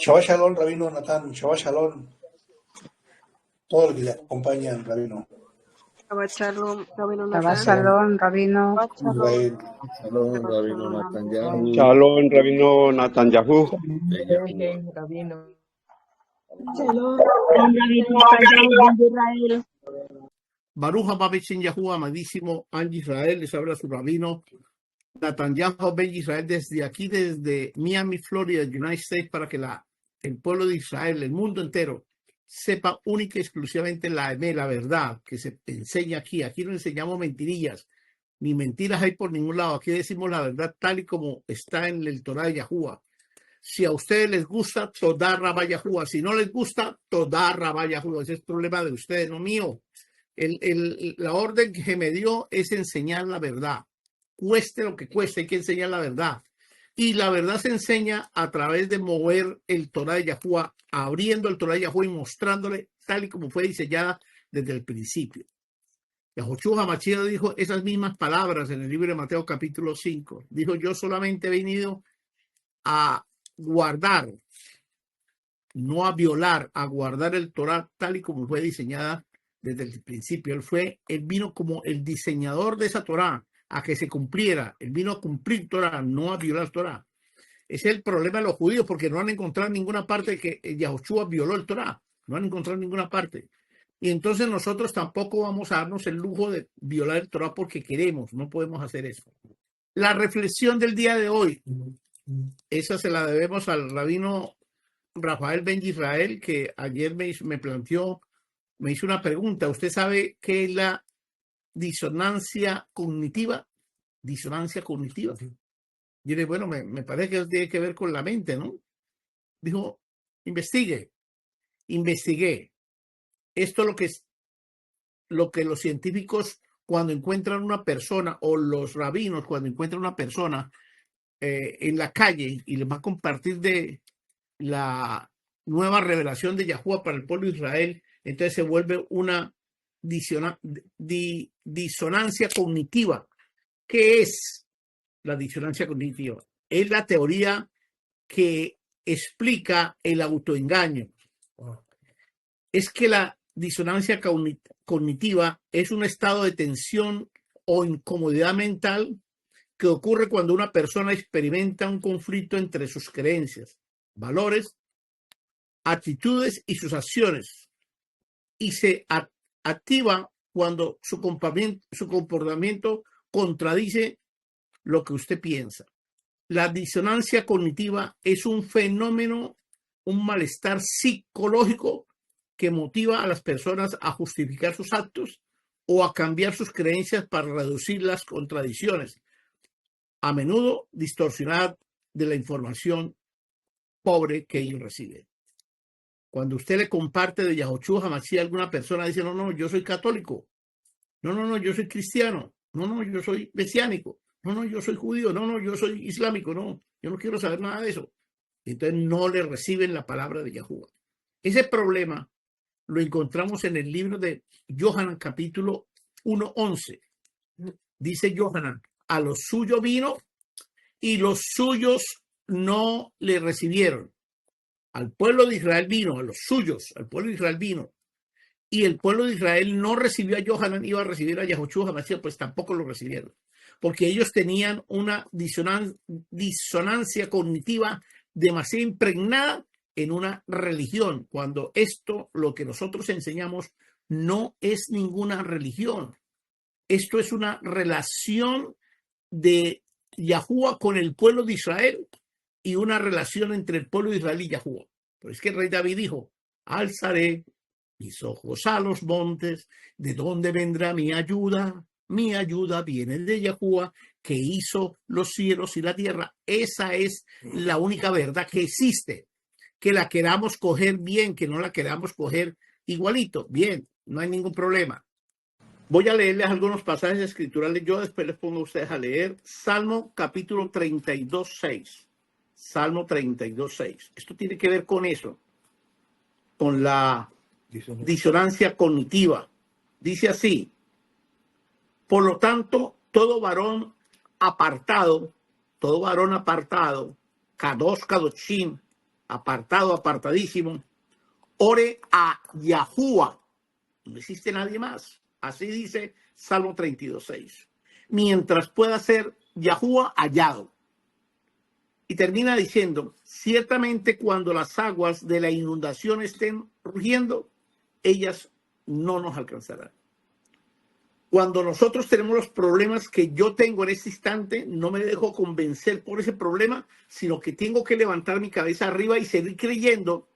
Shabbat Shalom, Rabino Natán, Shabbat Shalom, todo lo que le acompañan, Rabino. Shabbat Shalom, Rabino Shabbat Natán. Shalom, Rabino. Shabbat Shalom. Israel. Shalom, Shabbat Rabino Shalom, Netanyahu. Shalom, Rabino Netanyahu. Rabino. Shalom, Rabino Netanyahu de Israel. Baruch haba ben Yahuwah, amadísimo An Israel, les habla su rabino Netanyahu ben Israel desde aquí, desde Miami, Florida, United States, para que el pueblo de Israel, el mundo entero, sepa única y exclusivamente la verdad que se enseña aquí. Aquí no enseñamos mentirillas, ni mentiras hay por ningún lado. Aquí decimos la verdad tal y como está en el Torah de Yahuwah. Si a ustedes les gusta, Todá Rabá Yahuwah. Si no les gusta, Todá Rabá Yahuwah. Ese es el problema de ustedes, no mío. La orden que me dio es enseñar la verdad. Cueste lo que cueste, hay que enseñar la verdad. Y la verdad se enseña a través de mover el Torah de Yahuwah, abriendo el Torah de Yahuwah y mostrándole tal y como fue diseñada desde el principio. Yahushua Hamashiach dijo esas mismas palabras en el libro de Mateo capítulo 5. Dijo, yo solamente he venido a guardar, no a violar, a guardar el Torah tal y como fue diseñada desde el principio. Él vino como el diseñador de esa Torah, a que se cumpliera. Él vino a cumplir Torah, no a violar Torah. Ese es el problema de los judíos, porque no han encontrado en ninguna parte que Yahushua violó el Torah. No han encontrado en ninguna parte. Y entonces nosotros tampoco vamos a darnos el lujo de violar el Torah porque queremos. No podemos hacer eso. La reflexión del día de hoy, esa se la debemos al rabino Rafael Ben Israel, que ayer me hizo una pregunta. ¿Usted sabe qué es la disonancia cognitiva? Disonancia cognitiva. Yo dije, bueno, me parece que eso tiene que ver con la mente, ¿no? Dijo, investigué. Esto es lo que los científicos, cuando encuentran una persona, o los rabinos cuando encuentran una persona en la calle y les va a compartir de la nueva revelación de Yahuwah para el pueblo de Israel, entonces se vuelve una disonancia cognitiva. ¿Qué es la disonancia cognitiva? Es la teoría que explica el autoengaño. Es que la disonancia cognitiva es un estado de tensión o incomodidad mental que ocurre cuando una persona experimenta un conflicto entre sus creencias, valores, actitudes y sus acciones, y se activa cuando su comportamiento contradice lo que usted piensa. La disonancia cognitiva es un fenómeno, un malestar psicológico que motiva a las personas a justificar sus actos o a cambiar sus creencias para reducir las contradicciones, a menudo distorsionada de la información pobre que ellos reciben. Cuando usted le comparte de Yahushua Hamashiach a alguna persona, dice, no, yo soy católico. No, yo soy cristiano. No, yo soy mesiánico. No, yo soy judío. No, yo soy islámico. No, yo no quiero saber nada de eso. Entonces no le reciben la palabra de Yahuwah. Ese problema lo encontramos en el libro de Yohanan, capítulo 1:11. Dice Yohanan, a los suyos vino y los suyos no le recibieron. Al pueblo de Israel vino, a los suyos, al pueblo de Israel vino. Y el pueblo de Israel no recibió a Yohanan, iba a recibir a Yahushua Hamashiach, pues tampoco lo recibieron. Porque ellos tenían una disonancia cognitiva demasiado impregnada en una religión, cuando esto, lo que nosotros enseñamos, no es ninguna religión. Esto es una relación de Yahuwah con el pueblo de Israel y una relación entre el pueblo de Israel y Yahuwah. Por es que el rey David dijo, alzaré mis ojos a los montes, ¿de dónde vendrá mi ayuda? Mi ayuda viene de Yahuwah, que hizo los cielos y la tierra. Esa es la única verdad que existe. Que la queramos coger bien, que no la queramos coger igualito. Bien, no hay ningún problema. Voy a leerles algunos pasajes escriturales. Yo después les pongo a ustedes a leer Salmo capítulo 32:6. Salmo 32:6. Esto tiene que ver con eso, con la disonancia cognitiva. Dice así: por lo tanto, todo varón apartado, Kadosh Kadoshim, apartado, apartadísimo, ore a Yahuwah. No existe nadie más. Así dice Salmo 32:6. Mientras pueda ser Yahuwah hallado. Y termina diciendo, ciertamente cuando las aguas de la inundación estén rugiendo, ellas no nos alcanzarán. Cuando nosotros tenemos los problemas que yo tengo en este instante, no me dejo convencer por ese problema, sino que tengo que levantar mi cabeza arriba y seguir creyendo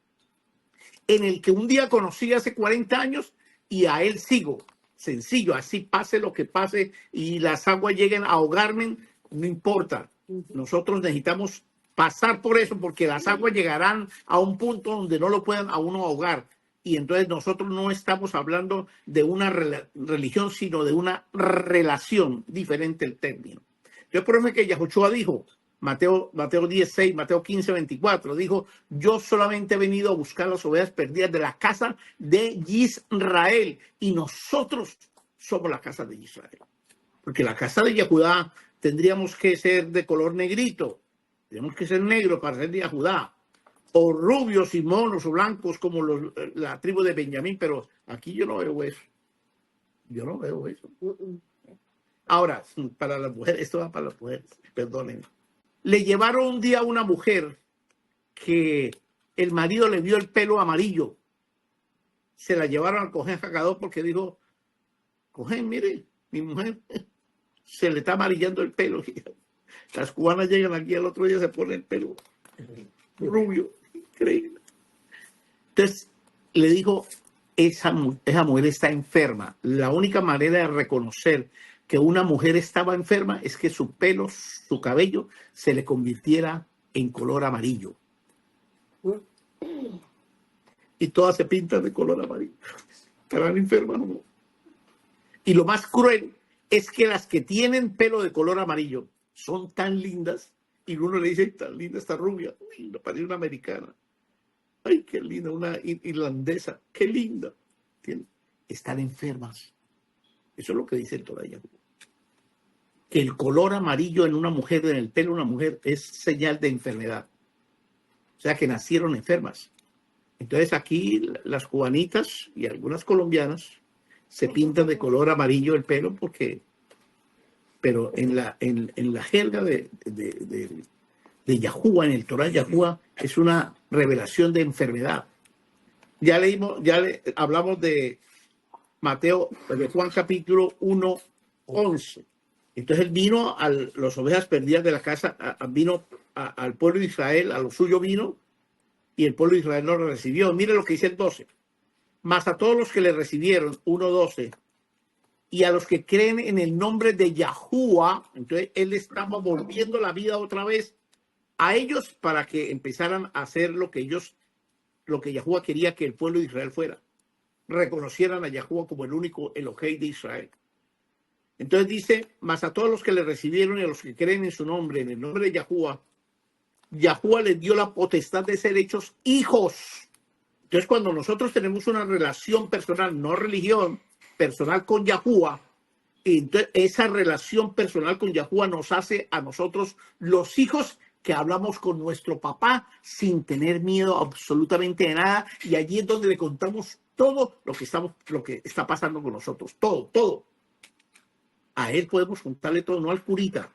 en el que un día conocí hace 40 años y a él sigo. Sencillo, así pase lo que pase y las aguas lleguen a ahogarme, no importa. Nosotros necesitamos pasar por eso porque las aguas llegarán a un punto donde no lo puedan a uno ahogar. Y entonces nosotros no estamos hablando de una religión, sino de una relación, diferente el término. Yo por eso es que Yahushua dijo, Mateo 16, Mateo 15, 24, dijo, yo solamente he venido a buscar las ovejas perdidas de la casa de Israel. Y nosotros somos la casa de Israel. Porque la casa de Yahudá tendríamos que ser de color negrito. Tenemos que ser negros para ser de Yahudá. O rubios y monos o blancos como la tribu de Benjamín, pero aquí yo no veo eso. Yo no veo eso. Ahora, para las mujeres, esto va para las mujeres, perdonen. Le llevaron un día a una mujer que el marido le vio el pelo amarillo. Se la llevaron al Cohen Haggadol porque dijo, Cohen, mire, mi mujer se le está amarillando el pelo. Las cubanas llegan aquí al otro día se pone el pelo rubio. Increíble. Entonces le dijo, esa mujer está enferma. La única manera de reconocer que una mujer estaba enferma es que su pelo, su cabello, se le convirtiera en color amarillo. Y todas se pintan de color amarillo. ¿Estarán enfermas o no? Y lo más cruel es que las que tienen pelo de color amarillo son tan lindas y uno le dice, tan linda esta rubia. Uy, no parece una americana. Ay, qué linda, una irlandesa. Qué linda. ¿Entiendes? Están enfermas. Eso es lo que dice el Torah Yahuwah. Que el color amarillo en una mujer, en el pelo de una mujer, es señal de enfermedad. O sea, que nacieron enfermas. Entonces aquí las cubanitas y algunas colombianas se pintan de color amarillo el pelo porque... Pero en la jerga de Yahuwah, en el Torah Yahuwah, es una revelación de enfermedad. Ya leímos, hablamos de Juan capítulo 1:11. Entonces él vino a las ovejas perdidas de la casa, vino al pueblo de Israel, a lo suyo vino, y el pueblo de Israel no lo recibió. Mire lo que dice el 12. Mas a todos los que le recibieron, 1:12, y a los que creen en el nombre de Yahuwah, entonces él estaba volviendo la vida otra vez a ellos para que empezaran a hacer lo que Yahuwah quería que el pueblo de Israel fuera. Reconocieran a Yahuwah como el único Elohei de Israel. Entonces dice, mas a todos los que le recibieron y a los que creen en su nombre, en el nombre de Yahuwah, Yahuwah les dio la potestad de ser hechos hijos. Entonces cuando nosotros tenemos una relación personal, no religión, personal con Yahuwah, entonces esa relación personal con Yahuwah nos hace a nosotros los hijos que hablamos con nuestro papá sin tener miedo absolutamente de nada, y allí es donde le contamos todo lo que está pasando con nosotros, todo. A él podemos contarle todo, no al curita.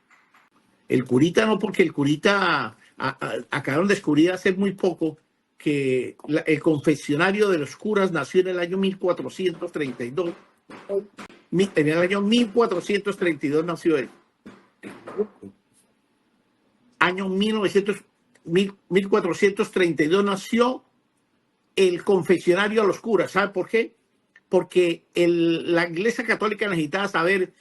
El curita no, porque el curita acabaron de descubrir hace muy poco que el confesionario de los curas nació en el año 1432. En el año 1432 nació él. Año 1432 nació el confesionario a los curas. ¿Sabe por qué? Porque la Iglesia Católica necesitaba saber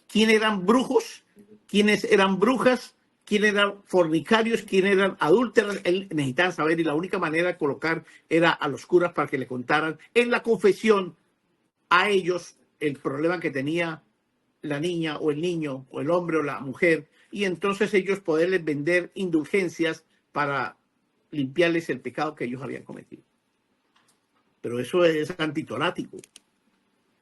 quién eran brujos, quiénes eran brujas, quién eran fornicarios, quién eran adúlteras. Él necesitaba saber, y la única manera de colocar era a los curas para que le contaran en la confesión a ellos el problema que tenía la niña o el niño o el hombre o la mujer, y entonces ellos poderles vender indulgencias para limpiarles el pecado que ellos habían cometido. Pero eso es antitorático.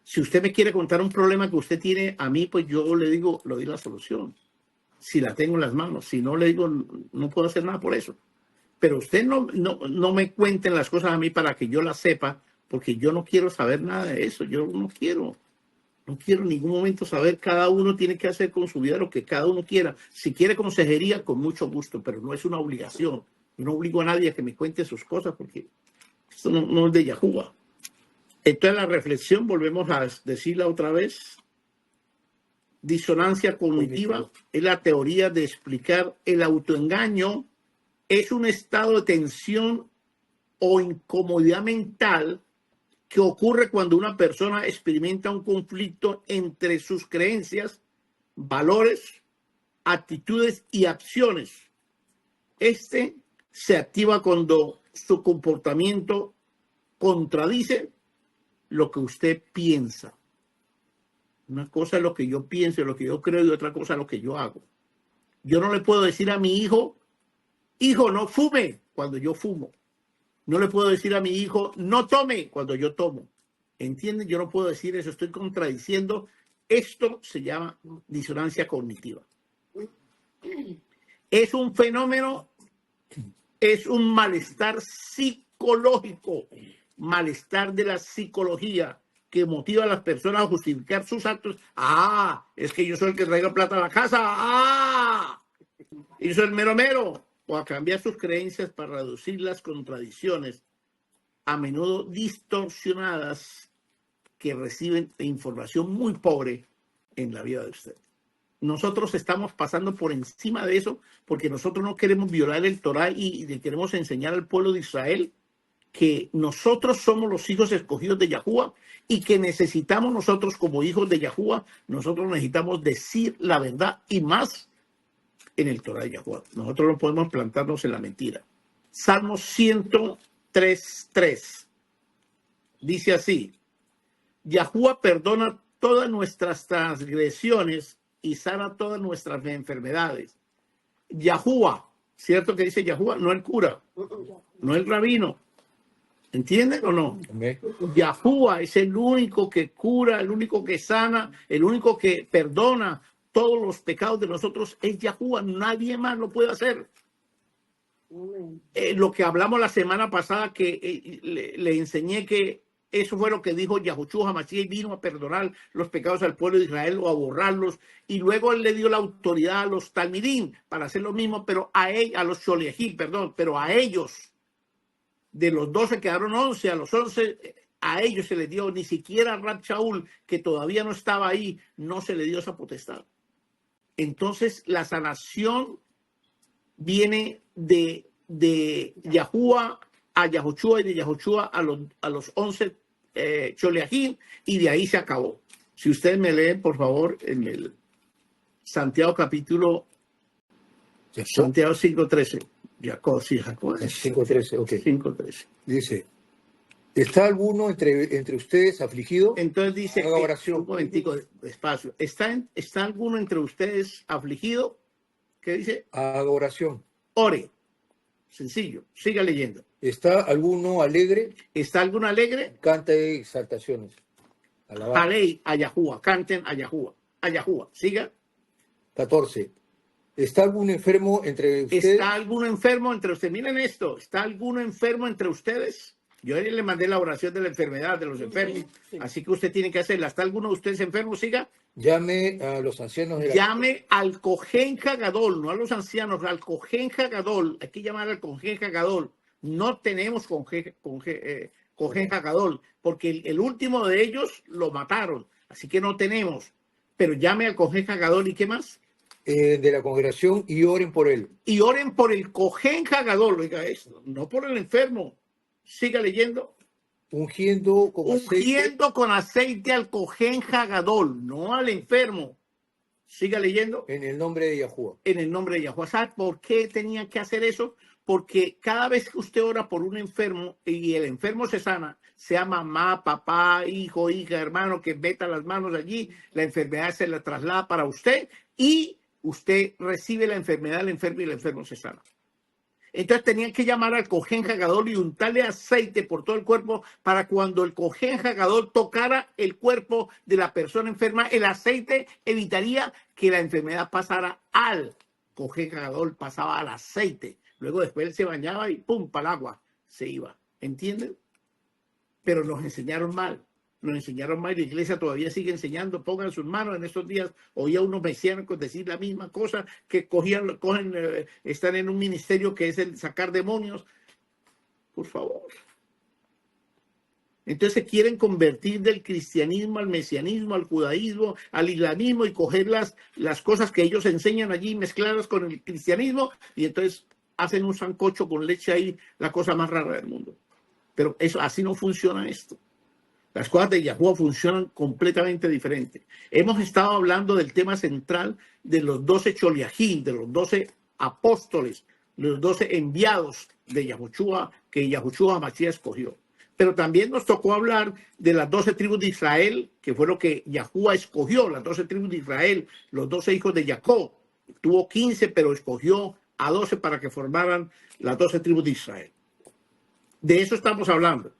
Si usted me quiere contar un problema que usted tiene a mí, pues yo le digo la solución. Si la tengo en las manos. Si no, le digo, no puedo hacer nada por eso. Pero usted no me cuenten las cosas a mí para que yo las sepa, porque yo no quiero saber nada de eso. Yo no quiero en ningún momento saber. Cada uno tiene que hacer con su vida lo que cada uno quiera. Si quiere consejería, con mucho gusto, pero no es una obligación. Yo no obligo a nadie a que me cuente sus cosas, porque esto no es de Yahuwah. Entonces la reflexión, volvemos a decirla otra vez. Disonancia cognitiva es la teoría de explicar el autoengaño. Es un estado de tensión o incomodidad mental que ocurre cuando una persona experimenta un conflicto entre sus creencias, valores, actitudes y acciones. Este se activa cuando su comportamiento contradice lo que usted piensa. Una cosa es lo que yo pienso, lo que yo creo, y otra cosa es lo que yo hago. Yo no le puedo decir a mi hijo, no fume, cuando yo fumo. No le puedo decir a mi hijo, no tome, cuando yo tomo. ¿Entienden? Yo no puedo decir eso, estoy contradiciendo. Esto se llama disonancia cognitiva. Es un fenómeno, es un malestar psicológico, malestar de la psicología, que motiva a las personas a justificar sus actos. Es que yo soy el que traigo plata a la casa. Y soy el mero. O a cambiar sus creencias para reducir las contradicciones, a menudo distorsionadas, que reciben información muy pobre en la vida de usted. Nosotros estamos pasando por encima de eso porque nosotros no queremos violar el Torá y le queremos enseñar al pueblo de Israel que nosotros somos los hijos escogidos de Yahuwah y que necesitamos nosotros como hijos de Yahuwah, nosotros necesitamos decir la verdad y más en el Torá de Yahuwah. Nosotros no podemos plantarnos en la mentira. Salmo 103:3 dice así: Yahuwah perdona todas nuestras transgresiones y sana todas nuestras enfermedades. Yahuwah, ¿cierto que dice Yahuwah? No el cura, no el rabino. ¿Entienden o no? Yahuwah es el único que cura, el único que sana, el único que perdona todos los pecados de nosotros. Es Yahuwah, nadie más lo puede hacer. Lo que hablamos la semana pasada, que le enseñé que eso fue lo que dijo Yahushua HaMashiach, vino a perdonar los pecados al pueblo de Israel o a borrarlos, y luego él le dio la autoridad a los talmidim para hacer lo mismo, pero a los Sholeahim, pero a ellos, de los 12 quedaron 11, a los 11 a ellos se les dio, ni siquiera a Rab Shaul, que todavía no estaba ahí, no se le dio esa potestad. Entonces la sanación viene de Yahuwah a Yahushua y de Yahushua a los 11 Sholeahim, y de ahí se acabó. Si ustedes me leen, por favor, en el Santiago capítulo Santiago 5:13. Jacob, sí, Jacob. 5:13, ok. 5:13. Dice, ¿está alguno entre ustedes afligido? Entonces dice, Haga oración. un momentico, despacio. ¿Está alguno entre ustedes afligido? ¿Qué dice? Haga oración. Ore. Sencillo. Siga leyendo. ¿Está alguno alegre? ¿Está alguno alegre? Cante exaltaciones. Alabanza. Alei a Yahuwah. Canten a Yahuwah. A Yahuwah. Siga. 14. ¿Está algún enfermo entre ustedes? ¿Está alguno enfermo entre ustedes? Miren esto. ¿Está alguno enfermo entre ustedes? Yo ayer le mandé la oración de la enfermedad, de los enfermos. Así que usted tiene que hacerla. ¿Está alguno de ustedes enfermo? Siga. Llame a los ancianos de la... Llame al Cohen Hagadol, no a los ancianos, al Cohen Hagadol. Hay que llamar al Cohen Hagadol. No tenemos Cohen Hagadol, porque el último de ellos lo mataron. Así que no tenemos. Pero llame al Cohen Hagadol. ¿Y qué más? De la congregación, y oren por él. Y oren por el Cohen Hagadol. Oiga esto, no por el enfermo. Siga leyendo. Ungiendo con aceite al Cohen Hagadol, no al enfermo. Siga leyendo. en el nombre de Yahuwah. En el nombre de Yahuwah. ¿Sabe por qué tenía que hacer eso? Porque cada vez que usted ora por un enfermo y el enfermo se sana, sea mamá, papá, hijo, hija, hermano, que meta las manos allí, la enfermedad se la traslada para usted y usted recibe la enfermedad del enfermo y el enfermo se sana. Entonces tenían que llamar al Cohen Hagadol y untarle aceite por todo el cuerpo para cuando el Cohen Hagadol tocara el cuerpo de la persona enferma, el aceite evitaría que la enfermedad pasara al Cohen Hagadol, pasaba al aceite. Luego después él se bañaba y pum, para el agua se iba. ¿Entienden? Pero nos enseñaron mal. Nos enseñaron mal. La iglesia todavía sigue enseñando. Pongan sus manos. En estos días oía unos mesiánicos decir la misma cosa, que están en un ministerio que es el sacar demonios. Por favor. Entonces quieren convertir del cristianismo al mesianismo, al judaísmo, al islamismo y coger las cosas que ellos enseñan allí, mezclarlas con el cristianismo, y entonces hacen un sancocho con leche ahí, la cosa más rara del mundo. Pero eso, así no funciona esto. Las cosas de Yahuwah funcionan completamente diferente. Hemos estado hablando del tema central de los 12 Choliajín, de los 12 apóstoles, los 12 enviados de Yahushua, que Yahushua Mashiach escogió. Pero también nos tocó hablar de las 12 tribus de Israel, que fue lo que Yahuwah escogió, las 12 tribus de Israel, los 12 hijos de Jacob. Tuvo 15, pero escogió a 12 para que formaran las 12 tribus de Israel. De eso estamos hablando.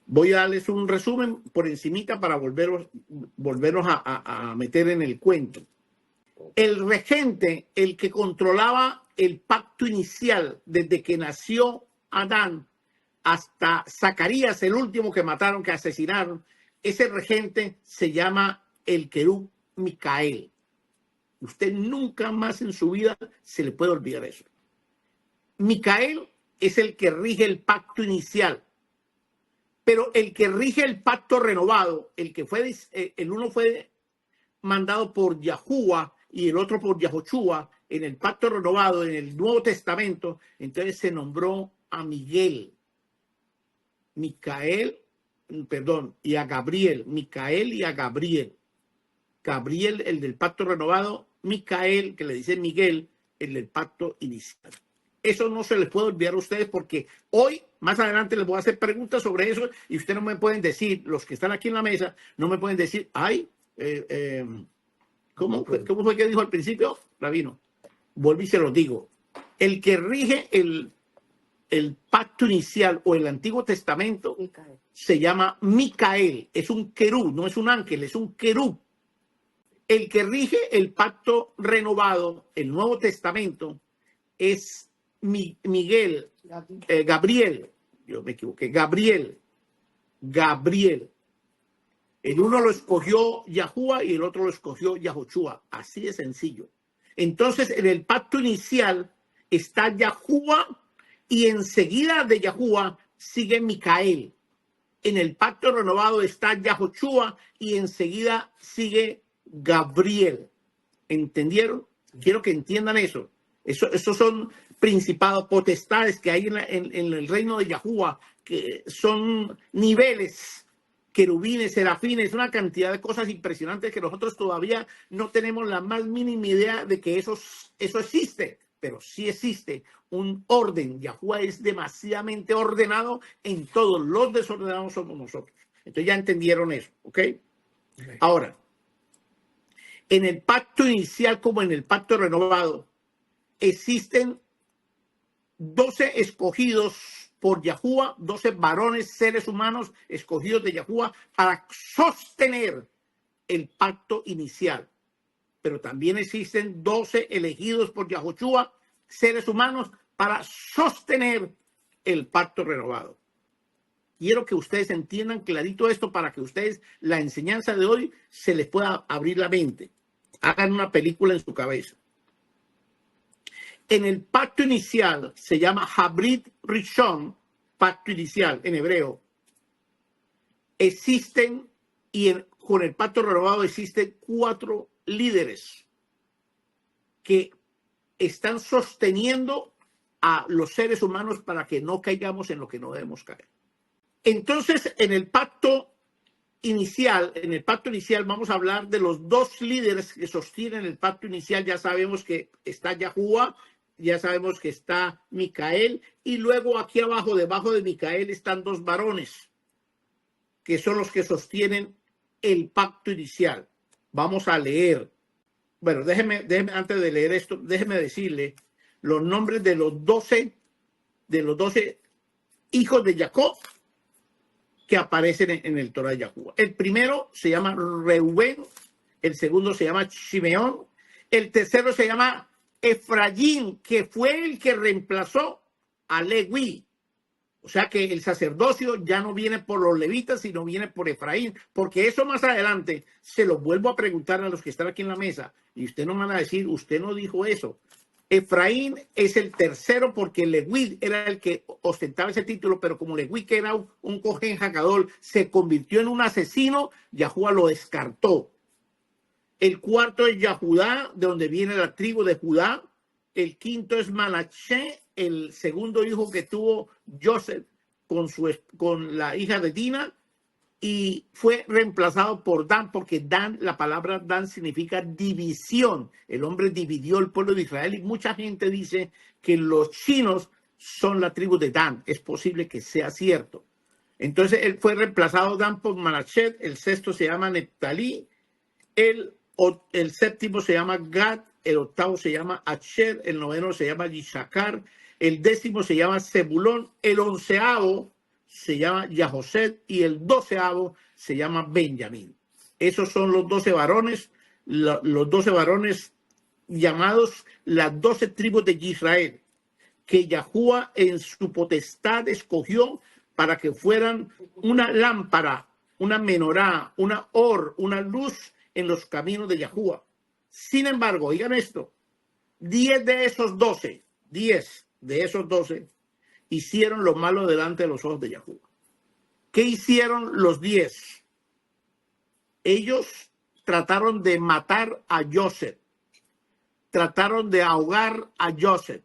Voy a darles un resumen por encimita para volvernos a meter en el cuento. El regente, el que controlaba el pacto inicial desde que nació Adán hasta Zacarías, el último que mataron, que asesinaron, ese regente se llama el querub Micael. Usted nunca más en su vida se le puede olvidar eso. Micael es el que rige el pacto inicial, pero el que rige el pacto renovado, el uno fue mandado por Yahuwah y el otro por Yahoshua en el pacto renovado, en el Nuevo Testamento, entonces se nombró a Miguel, y a Gabriel, Micael y a Gabriel. Gabriel, el del pacto renovado, Micael, que le dice Miguel, el del pacto inicial. Eso no se les puede olvidar a ustedes porque hoy, más adelante, les voy a hacer preguntas sobre eso y ustedes no me pueden decir, los que están aquí en la mesa, no me pueden decir, ¿cómo fue que dijo al principio, Rabino? Vuelvo y se los digo. El que rige el pacto inicial o el Antiguo Testamento se llama Micael. Es un querub, no es un ángel, es un querub. El que rige el pacto renovado, el Nuevo Testamento, es Gabriel. Yo me equivoqué. Gabriel. El uno lo escogió Yahuwah y el otro lo escogió Yahoshua. Así de sencillo. Entonces, en el pacto inicial está Yahuwah y enseguida de Yahuwah sigue Micael. En el pacto renovado está Yahoshua y enseguida sigue Gabriel. ¿Entendieron? Quiero que entiendan eso. Esos son principados, potestades que hay en el reino de Yahuwah, que son niveles, querubines, serafines, una cantidad de cosas impresionantes que nosotros todavía no tenemos la más mínima idea de que eso existe, pero sí existe un orden. Yahuwah es demasiadamente ordenado en todos. Los desordenados somos nosotros. Entonces ya entendieron eso, ¿ok? Ahora, en el pacto inicial como en el pacto renovado, existen 12 escogidos por Yahuwah, 12 varones, seres humanos escogidos de Yahuwah para sostener el pacto inicial. Pero también existen 12 elegidos por Yahoshua, seres humanos, para sostener el pacto renovado. Quiero que ustedes entiendan clarito esto para que ustedes, la enseñanza de hoy, se les pueda abrir la mente. Hagan una película en su cabeza. En el pacto inicial se llama Habrit Rishon, pacto inicial en hebreo. Existen, con el pacto renovado existen 4 líderes que están sosteniendo a los seres humanos para que no caigamos en lo que no debemos caer. Entonces, en el pacto inicial vamos a hablar de los 2 líderes que sostienen el pacto inicial. Ya sabemos que está Yahuwah, ya sabemos que está Micael, y luego aquí abajo, debajo de Micael, están 2 varones, que son los que sostienen el pacto inicial. Vamos a leer. Bueno, déjeme antes de leer esto, déjeme decirle los nombres de los 12 hijos de Jacob que aparecen en el Torah de Yahuwah. El primero se llama Reubén, el segundo se llama Shimeón, el tercero se llama Efraín, que fue el que reemplazó a Leví. O sea que el sacerdocio ya no viene por los levitas, sino viene por Efraín, porque eso más adelante se lo vuelvo a preguntar a los que están aquí en la mesa, y usted no me van a decir, usted no dijo eso. Efraín es el tercero porque Leví era el que ostentaba ese título, pero como Leví, que era un cohen jacadol, se convirtió en un asesino, Yahuwah lo descartó. El cuarto es Yahudá, de donde viene la tribu de Judá. El quinto es Manaché, el segundo hijo que tuvo Joseph con la hija de Dina, y fue reemplazado por Dan, porque Dan, la palabra Dan significa división. El hombre dividió el pueblo de Israel, y mucha gente dice que los chinos son la tribu de Dan. Es posible que sea cierto. Entonces él fue reemplazado Dan por Manashet, el sexto se llama Neptalí, el séptimo se llama Gad, el octavo se llama Asher, el noveno se llama Yisakar, el décimo se llama Zebulón, el onceavo se llama Yahoset y el doceavo se llama Benjamín. Esos son los 12 varones, los 12 varones llamados las 12 tribus de Israel, que Yahuwah en su potestad escogió para que fueran una lámpara, una menorá, una una luz en los caminos de Yahuwah. Sin embargo, oigan esto, 10 de esos 12 hicieron lo malo delante de los ojos de Yahuwah. ¿Qué hicieron los 10? Ellos trataron de matar a Joseph, trataron de ahogar a Joseph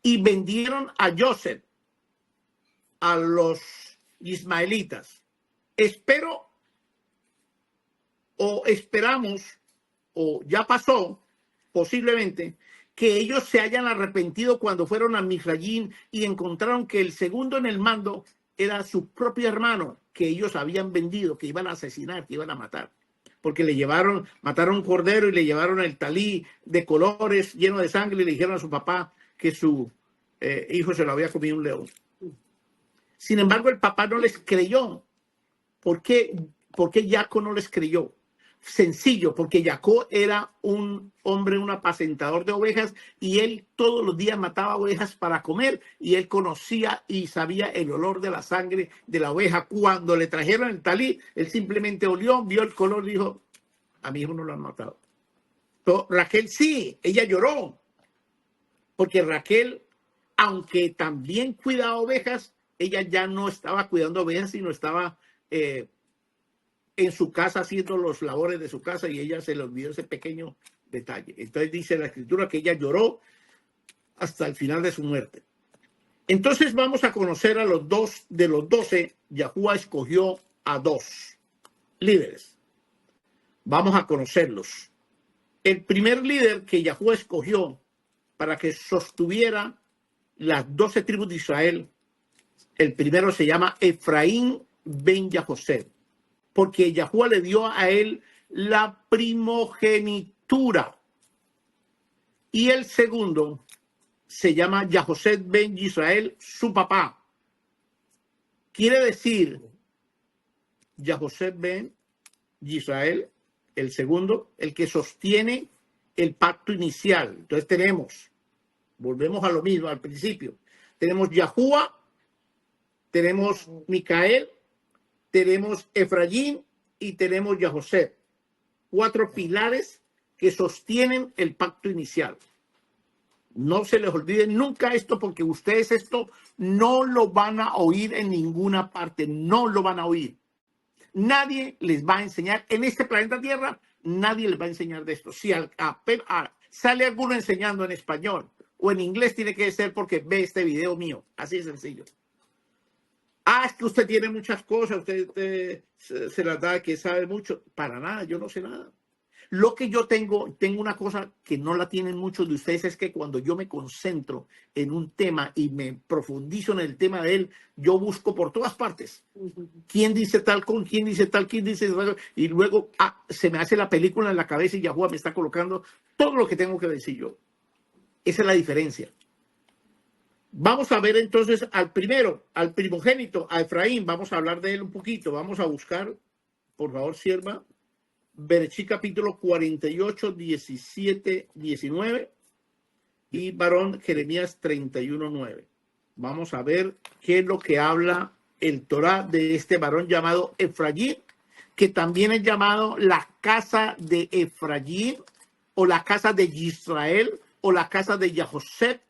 y vendieron a Joseph a los ismaelitas. Esperamos, o ya pasó, posiblemente, que ellos se hayan arrepentido cuando fueron a Misraim y encontraron que el segundo en el mando era su propio hermano, que ellos habían vendido, que iban a asesinar, que iban a matar. Porque mataron un cordero y le llevaron el talí de colores lleno de sangre y le dijeron a su papá que su hijo se lo había comido un león. Sin embargo, el papá no les creyó. ¿Por qué Jacob no les creyó? Sencillo, porque Jacob era un hombre, un apacentador de ovejas, y él todos los días mataba ovejas para comer, y él conocía y sabía el olor de la sangre de la oveja. Cuando le trajeron el talí, él simplemente olió, vio el color, dijo, a mi hijo no lo han matado. Pero Raquel sí, ella lloró, porque Raquel, aunque también cuidaba ovejas, ella ya no estaba cuidando ovejas, sino estaba en su casa haciendo los labores de su casa, y ella se le olvidó ese pequeño detalle. Entonces dice la escritura que ella lloró hasta el final de su muerte. Entonces vamos a conocer a los dos. De los 12, Yahuwah escogió a 2 líderes. Vamos a conocerlos. El primer líder que Yahuwah escogió para que sostuviera las 12 tribus de Israel, el primero se llama Efraín ben Yahosed, porque Yahuwah le dio a él la primogenitura. Y el segundo se llama Yahosed ben Israel, su papá. Quiere decir, Yahosed ben Israel, el segundo, el que sostiene el pacto inicial. Entonces volvemos a lo mismo, al principio. Tenemos Yahuwah, tenemos Micael, tenemos Efraín y tenemos Yahosed. 4 pilares que sostienen el pacto inicial. No se les olvide nunca esto, porque ustedes esto no lo van a oír en ninguna parte, no lo van a oír. Nadie les va a enseñar, en este planeta Tierra, nadie les va a enseñar de esto. Si sale alguno enseñando en español o en inglés, tiene que ser porque ve este video mío. Así de sencillo. Es que usted tiene muchas cosas, usted se las da que sabe mucho. Para nada, yo no sé nada. Lo que yo tengo una cosa que no la tienen muchos de ustedes, es que cuando yo me concentro en un tema y me profundizo en el tema de él, yo busco por todas partes. ¿Quién dice tal? ¿Con quién dice tal? ¿Quién dice tal? Y luego se me hace la película en la cabeza y Yahuwah me está colocando todo lo que tengo que decir yo. Esa es la diferencia. Vamos a ver entonces al primero, al primogénito, a Efraín. Vamos a hablar de él un poquito. Vamos a buscar, por favor, sierva, Bereshit capítulo 48, 17, 19. y varón Jeremías 31:9. Vamos a ver qué es lo que habla el Torá de este varón llamado Efraín, que también es llamado la casa de Efraín o la casa de Israel o la casa de Yahosef.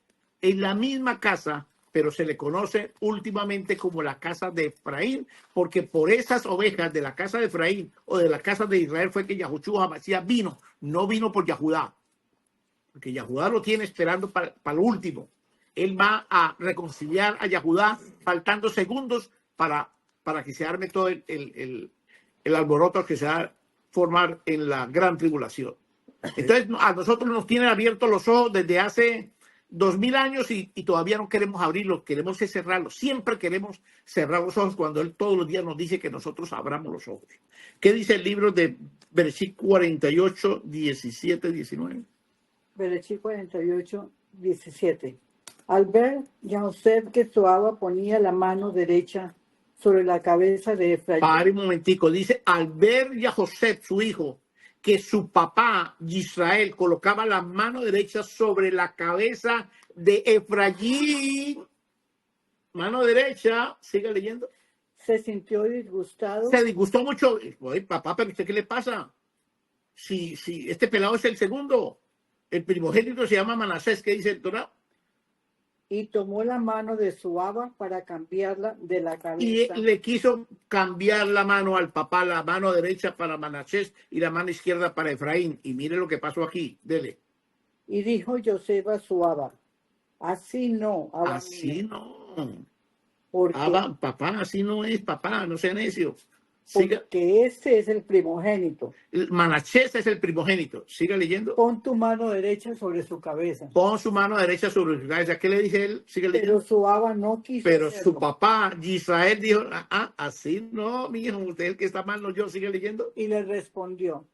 Es la misma casa, pero se le conoce últimamente como la casa de Efraín, porque por esas ovejas de la casa de Efraín o de la casa de Israel fue que Yahushua Hamashiach vino, no vino por Yahudá, porque Yahudá lo tiene esperando para lo último. Él va a reconciliar a Yahudá faltando segundos para que se arme todo el alboroto que se va a formar en la gran tribulación. Entonces, a nosotros nos tienen abiertos los ojos desde hace 2000 años y todavía no queremos abrirlos, queremos cerrarlos. Siempre queremos cerrar los ojos cuando Él todos los días nos dice que nosotros abramos los ojos. ¿Qué dice el libro de Bereshit 48, 17, 19? Bereshit 48, 17. Al ver Yahosef que Zoaba ponía la mano derecha sobre la cabeza de Efraín. Pare un momentico, dice, al ver Yahosef, su hijo, que su papá Israel colocaba la mano derecha sobre la cabeza de Efraín, mano derecha, sigue leyendo. Se sintió disgustado. Se disgustó mucho. Oye, papá, pero ¿usted qué le pasa? Si este pelado es el segundo, el primogénito se llama Manasés, ¿qué dice el Torá? Y tomó la mano de Zoaba para cambiarla de la Y cabeza. le quiso cambiar la mano al papá, la mano derecha para Manasés y la mano izquierda para Efraín. Y mire lo que pasó aquí, dele. Y dijo Yosef a Zoaba, así no, Abba Así mío, no. porque, Papá, así no es, papá, no sea necio. Siga. porque este es el primogénito. Manasés es el primogénito. Siga leyendo. Pon tu mano derecha sobre su cabeza. Pon su mano derecha sobre su cabeza. ¿Qué le dice él? Sigue leyendo. Pero Zoaba no quiso Pero hacerlo. su papá, Israel, dijo, así no, mi hijo, usted es el que está mal, no yo. Sigue leyendo. Y le respondió,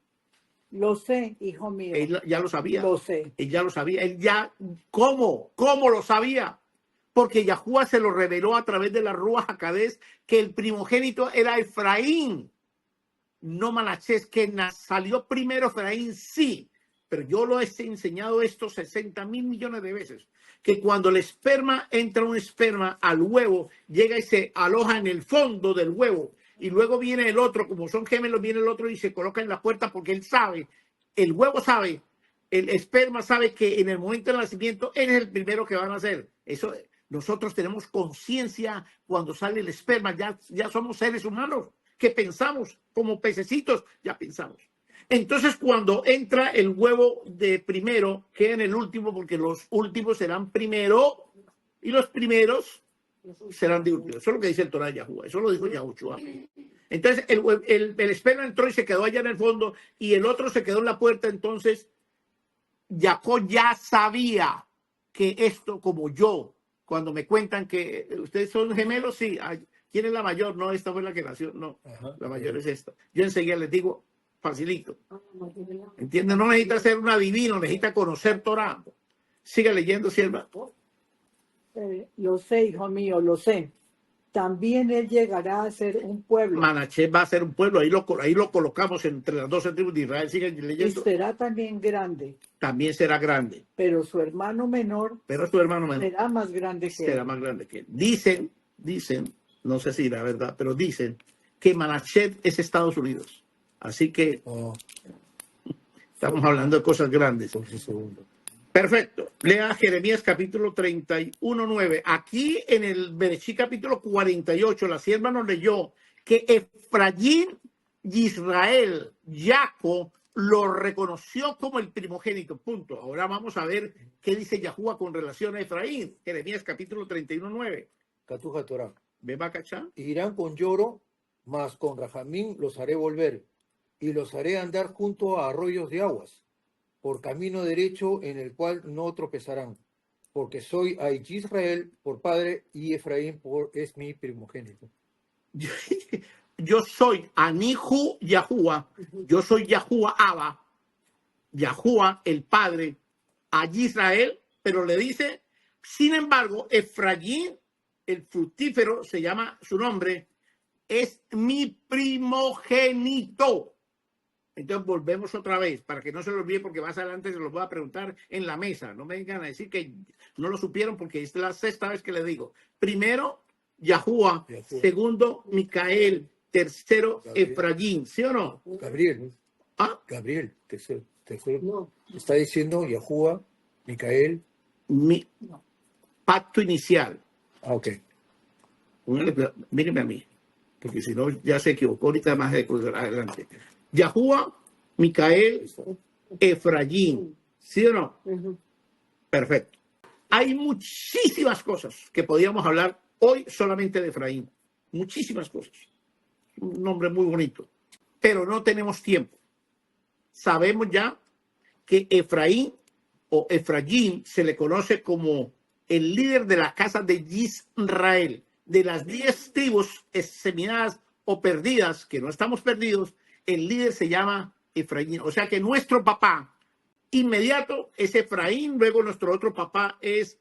lo sé, hijo mío, Él ya lo sabía. lo sé. Él ya lo sabía. Él ya, ¿cómo? ¿Cómo lo sabía? Porque Yahuwah se lo reveló a través de la Ruach HaKodesh que el primogénito era Efraín, no Manasés, que salió primero Efraín, sí, pero yo lo he enseñado esto 60,000 millones de veces, que cuando el esperma entra un esperma al huevo, llega y se aloja en el fondo del huevo, y luego viene el otro, como son gemelos, viene el otro y se coloca en la puerta porque él sabe, el huevo sabe, el esperma sabe que en el momento del nacimiento él es el primero que van a nacer. Eso, nosotros tenemos conciencia cuando sale el esperma, ya somos seres humanos que pensamos como pececitos, ya pensamos. Entonces, cuando entra el huevo de primero, queda en el último, porque los últimos serán primero y los primeros serán de último. Eso es lo que dice el Torá de Yahuwah, eso lo dijo Yahushua. Entonces, el esperma entró y se quedó allá en el fondo y el otro se quedó en la puerta. Entonces, Jacob ya sabía que esto, como yo, cuando me cuentan que ustedes son gemelos, sí, ¿quién es la mayor? No, esta fue la que nació, no, la mayor es esta. Yo enseguida les digo, facilito. ¿Entienden? No necesita ser un adivino, necesita conocer Torah. Siga leyendo, sierva. Lo sé, hijo mío, lo sé. También él llegará a ser un pueblo. Manasés va a ser un pueblo, ahí lo colocamos entre las 12 tribus de Israel. Sigue Y leyendo. será también grande. También será grande. Pero su hermano menor Pero su hermano menor será más grande que será él. más grande que él. Dicen, no sé si la verdad, pero dicen que Manasés es Estados Unidos. Así que estamos hablando de cosas grandes. Perfecto. Lea Jeremías capítulo 31:9. Aquí en el Bereshit capítulo 48, la sierva nos leyó que Efraín y Israel, Jacob, lo reconoció como el primogénito. Punto. Ahora vamos a ver qué dice Yahuwah con relación a Efraín. Jeremías capítulo 31:9. Catuja Torah. ¿Ve, Bacachá? Irán con lloro, mas con Rajamín los haré volver, y los haré andar junto a arroyos de aguas, por camino derecho en el cual no tropezarán, porque soy a Israel por padre y Efraín es mi primogénito. Yo soy Anihu Yahuwah, yo soy Yahuwah Abba, Yahuwah el padre, a Israel, pero le dice, sin embargo, Efraín, el fructífero, se llama su nombre, es mi primogénito. Entonces volvemos otra vez, para que no se lo olvide, porque más adelante se los voy a preguntar en la mesa. No me vengan a decir que no lo supieron, porque es la sexta vez que le digo. Primero, Yahuwah. Segundo, Micael. Tercero, Efraín. ¿Sí o no? Gabriel. ¿Ah? Gabriel, tercero. No. Está diciendo Yahuwah, Micael. Pacto inicial. Ah, ok. Mírenme a mí, porque si no ya se equivocó ahorita más adelante. Yahuwah, Micael, Efraín. ¿Sí o no? Perfecto. Hay muchísimas cosas que podríamos hablar hoy solamente de Efraín. Muchísimas cosas. Un nombre muy bonito. Pero no tenemos tiempo. Sabemos ya que Efraín o Efraín se le conoce como el líder de la casa de Israel. De las 10 tribus exterminadas o perdidas, que no estamos perdidos, el líder se llama Efraín. O sea que nuestro papá inmediato es Efraín, luego nuestro otro papá es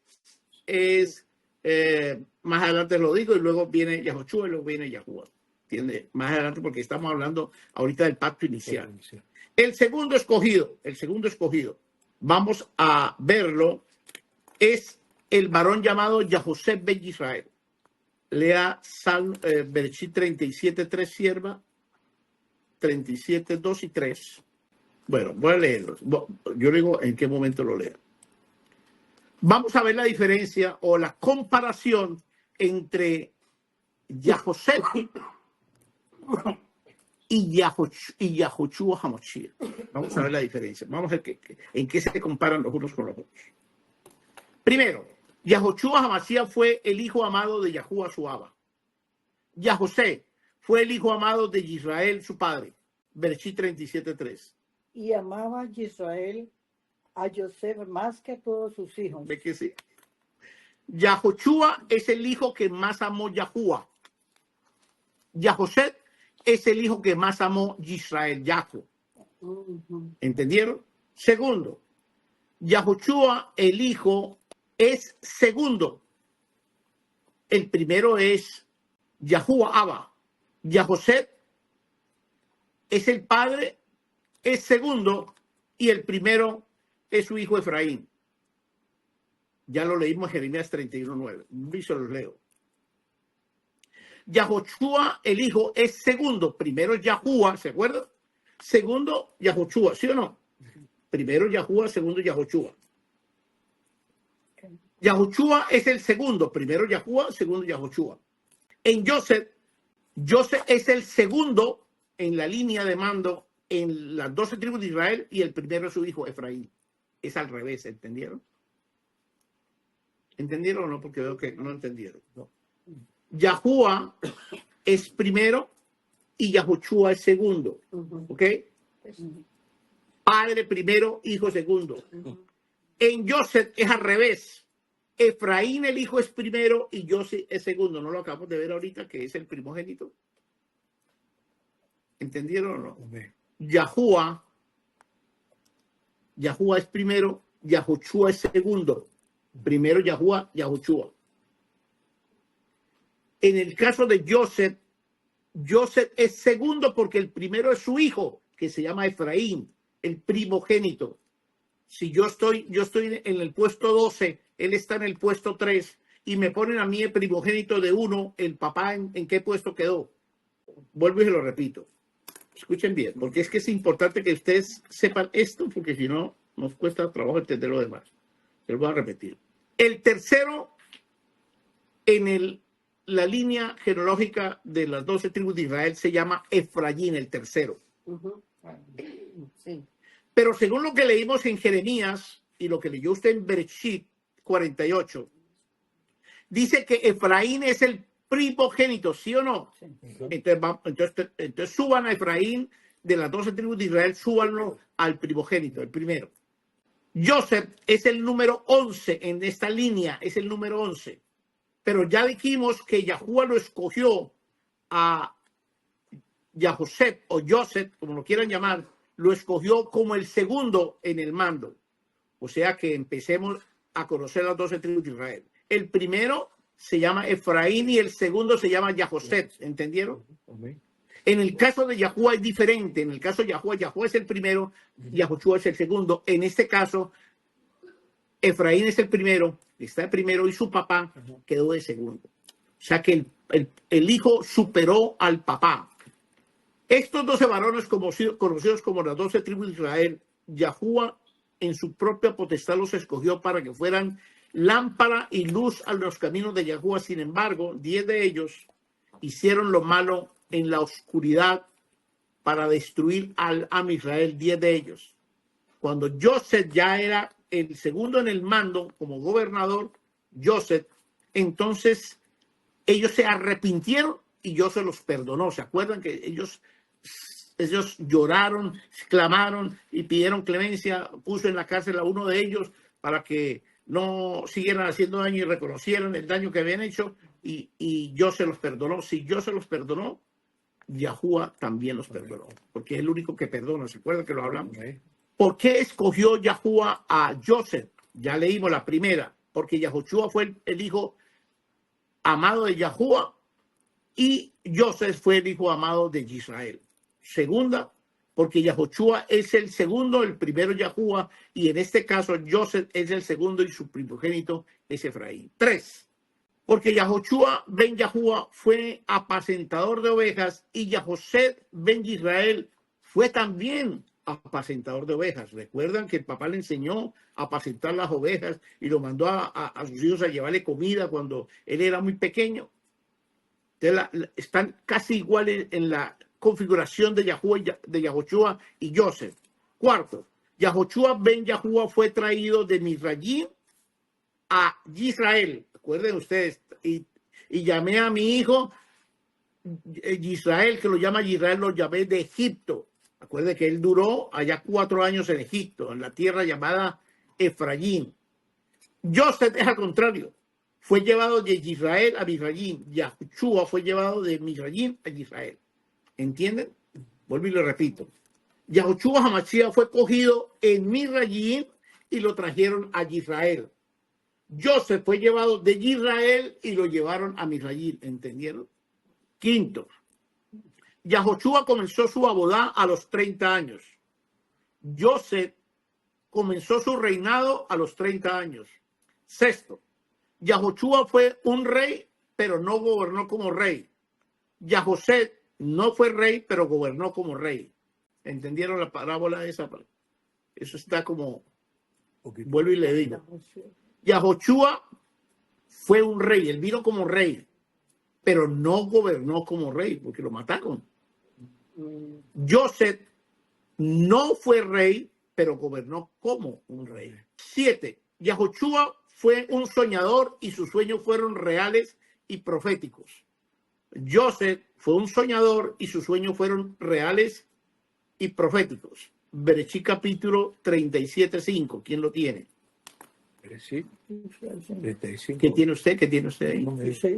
más adelante lo digo, y luego viene Yahoshua y luego viene Yahuwah. ¿Entiende? Más adelante, porque estamos hablando ahorita del pacto inicial. El segundo escogido, vamos a verlo, es el varón llamado Yahosef ben Israel. Lea Bereshit 37:3, sierva, 37:2 y 3. Bueno, voy a leerlo. Yo digo en qué momento lo lea. Vamos a ver la diferencia o la comparación entre Yahosef y Yahoshua HaMashiach. Vamos a ver la diferencia. Vamos a ver en qué se comparan los unos con los otros. Primero, Yahoshua HaMashiach fue el hijo amado de Yahuwah su Abba. Yahosé fue el hijo amado de Israel su padre. Bereshit 37:3. Y amaba a Israel a Yosef más que a todos sus hijos. ¿Ve que sí? Yahoshua es el hijo que más amó Yahuwah. Yahosé es el hijo que más amó Israel, Jacob. ¿Entendieron? Segundo, Yahoshua, el hijo, es segundo. El primero es Yahuwah Abba. Yahosé es el padre, es segundo, y el primero es su hijo Efraín. Ya lo leímos en Jeremías 31:9. Y se los leo. Yahoshua, el hijo, es segundo. Primero Yahuwah, ¿se acuerdan? Segundo Yahoshua, ¿sí o no? Primero Yahuwah, segundo Yahoshua. Yahoshua es el segundo. Primero Yahuwah, segundo Yahoshua. En Joseph es el segundo en la línea de mando en las 12 tribus de Israel, y el primero es su hijo Efraín. Es al revés, ¿entendieron? ¿Entendieron o no? Porque veo que no entendieron. No. Yahuwah es primero y Yahoshua es segundo. ¿Ok? Padre primero, hijo segundo. En Joseph es al revés. Efraín el hijo es primero y Joseph es segundo. ¿No lo acabamos de ver ahorita, que es el primogénito? ¿Entendieron o no? Yahuwah es primero, Yahoshua es segundo. Primero Yahuwah, Yahoshua. En el caso de Joseph es segundo porque el primero es su hijo, que se llama Efraín, el primogénito. Si yo estoy en el puesto 12, él está en el puesto 3, y me ponen a mí el primogénito de 1, el papá ¿en qué puesto quedó? Vuelvo y se lo repito. Escuchen bien, porque es que es importante que ustedes sepan esto, porque si no, nos cuesta trabajo entender lo demás. Se lo voy a repetir. El tercero en la línea genealógica de las 12 tribus de Israel se llama Efraín, el tercero. Sí. Pero según lo que leímos en Jeremías y lo que leyó usted en Bereshit 48, dice que Efraín es el primogénito, ¿sí o no? Sí. Entonces suban a Efraín de las 12 tribus de Israel, súbanlo al primogénito, el primero. Joseph es el número 11 en esta línea, es el número 11. Pero ya dijimos que Yahuwah lo escogió a Yahosef o Joseph, como lo quieran llamar, lo escogió como el segundo en el mando. O sea que empecemos a conocer las 12 tribus de Israel. El primero se llama Efraín y el segundo se llama Yahosef. ¿Entendieron? En el caso de Yahuwah es diferente. En el caso de Yahuwah, Yahuwah es el primero, Yahoshua es el segundo. En este caso, Efraín es el primero, está el primero y su papá quedó de segundo. O sea que el hijo superó al papá. Estos 12 varones conocidos como las 12 tribus de Israel, Yahuwah en su propia potestad los escogió para que fueran lámpara y luz a los caminos de Yahuwah. Sin embargo, 10 de ellos hicieron lo malo en la oscuridad para destruir al Am Israel, 10 de ellos. Cuando Joseph ya era el segundo en el mando como gobernador, Joseph, entonces ellos se arrepintieron y Joseph los perdonó. ¿Se acuerdan que ellos lloraron, clamaron y pidieron clemencia? Puso en la cárcel a uno de ellos para que no siguieran haciendo daño y reconocieran el daño que habían hecho, y Joseph los perdonó. Si Joseph los perdonó, Yahuwah también los perdonó, porque es el único que perdona. ¿Se acuerdan que lo hablamos? ¿Por qué escogió Yahuwah a Joseph? Ya leímos la primera, porque Yahoshua fue el hijo amado de Yahuwah y Joseph fue el hijo amado de Israel. Segunda, porque Yahoshua es el segundo, el primero Yahuwah, y en este caso Joseph es el segundo y su primogénito es Efraín. 3. Porque Yahoshua ben Yahuwah fue apacentador de ovejas y Yahosed ben Israel fue también apacentador de ovejas. Recuerdan que el papá le enseñó a apacentar las ovejas y lo mandó a sus hijos a llevarle comida cuando él era muy pequeño. Entonces, están casi iguales en la configuración de Yahoshua y Joseph. 4. Yahoshua ben Yahuwah fue traído de Misrayim a Israel. Recuerden ustedes, y llamé a mi hijo Israel, que lo llama Israel, lo llamé de Egipto. Acuérdense que él duró allá 4 años en Egipto, en la tierra llamada Efraín. Joseph es al contrario. Fue llevado de Israel a Misrayim. Yahoshua fue llevado de Misrayim a Israel. ¿Entienden? Vuelvo y lo repito. Yahoshua Hamashiach fue cogido en Misrayim y lo trajeron a Israel. Joseph fue llevado de Israel y lo llevaron a Misrayim. ¿Entendieron? 5. Yahoshua comenzó su abodá a los 30 años. Joseph comenzó su reinado a los 30 años. 6. Yahoshua fue un rey, pero no gobernó como rey. Yahosed no fue rey, pero gobernó como rey. ¿Entendieron la parábola de esa? Eso está como... Vuelvo y le digo. Yahoshua fue un rey, él vino como rey, pero no gobernó como rey, porque lo mataron. Joseph no fue rey, pero gobernó como un rey. 7. Yahoshua fue un soñador y sus sueños fueron reales y proféticos. Joseph fue un soñador y sus sueños fueron reales y proféticos. Bereshit capítulo 37:5. ¿Quién lo tiene? Bereshit 35. ¿Qué tiene usted? ¿Qué tiene usted ahí? Dice,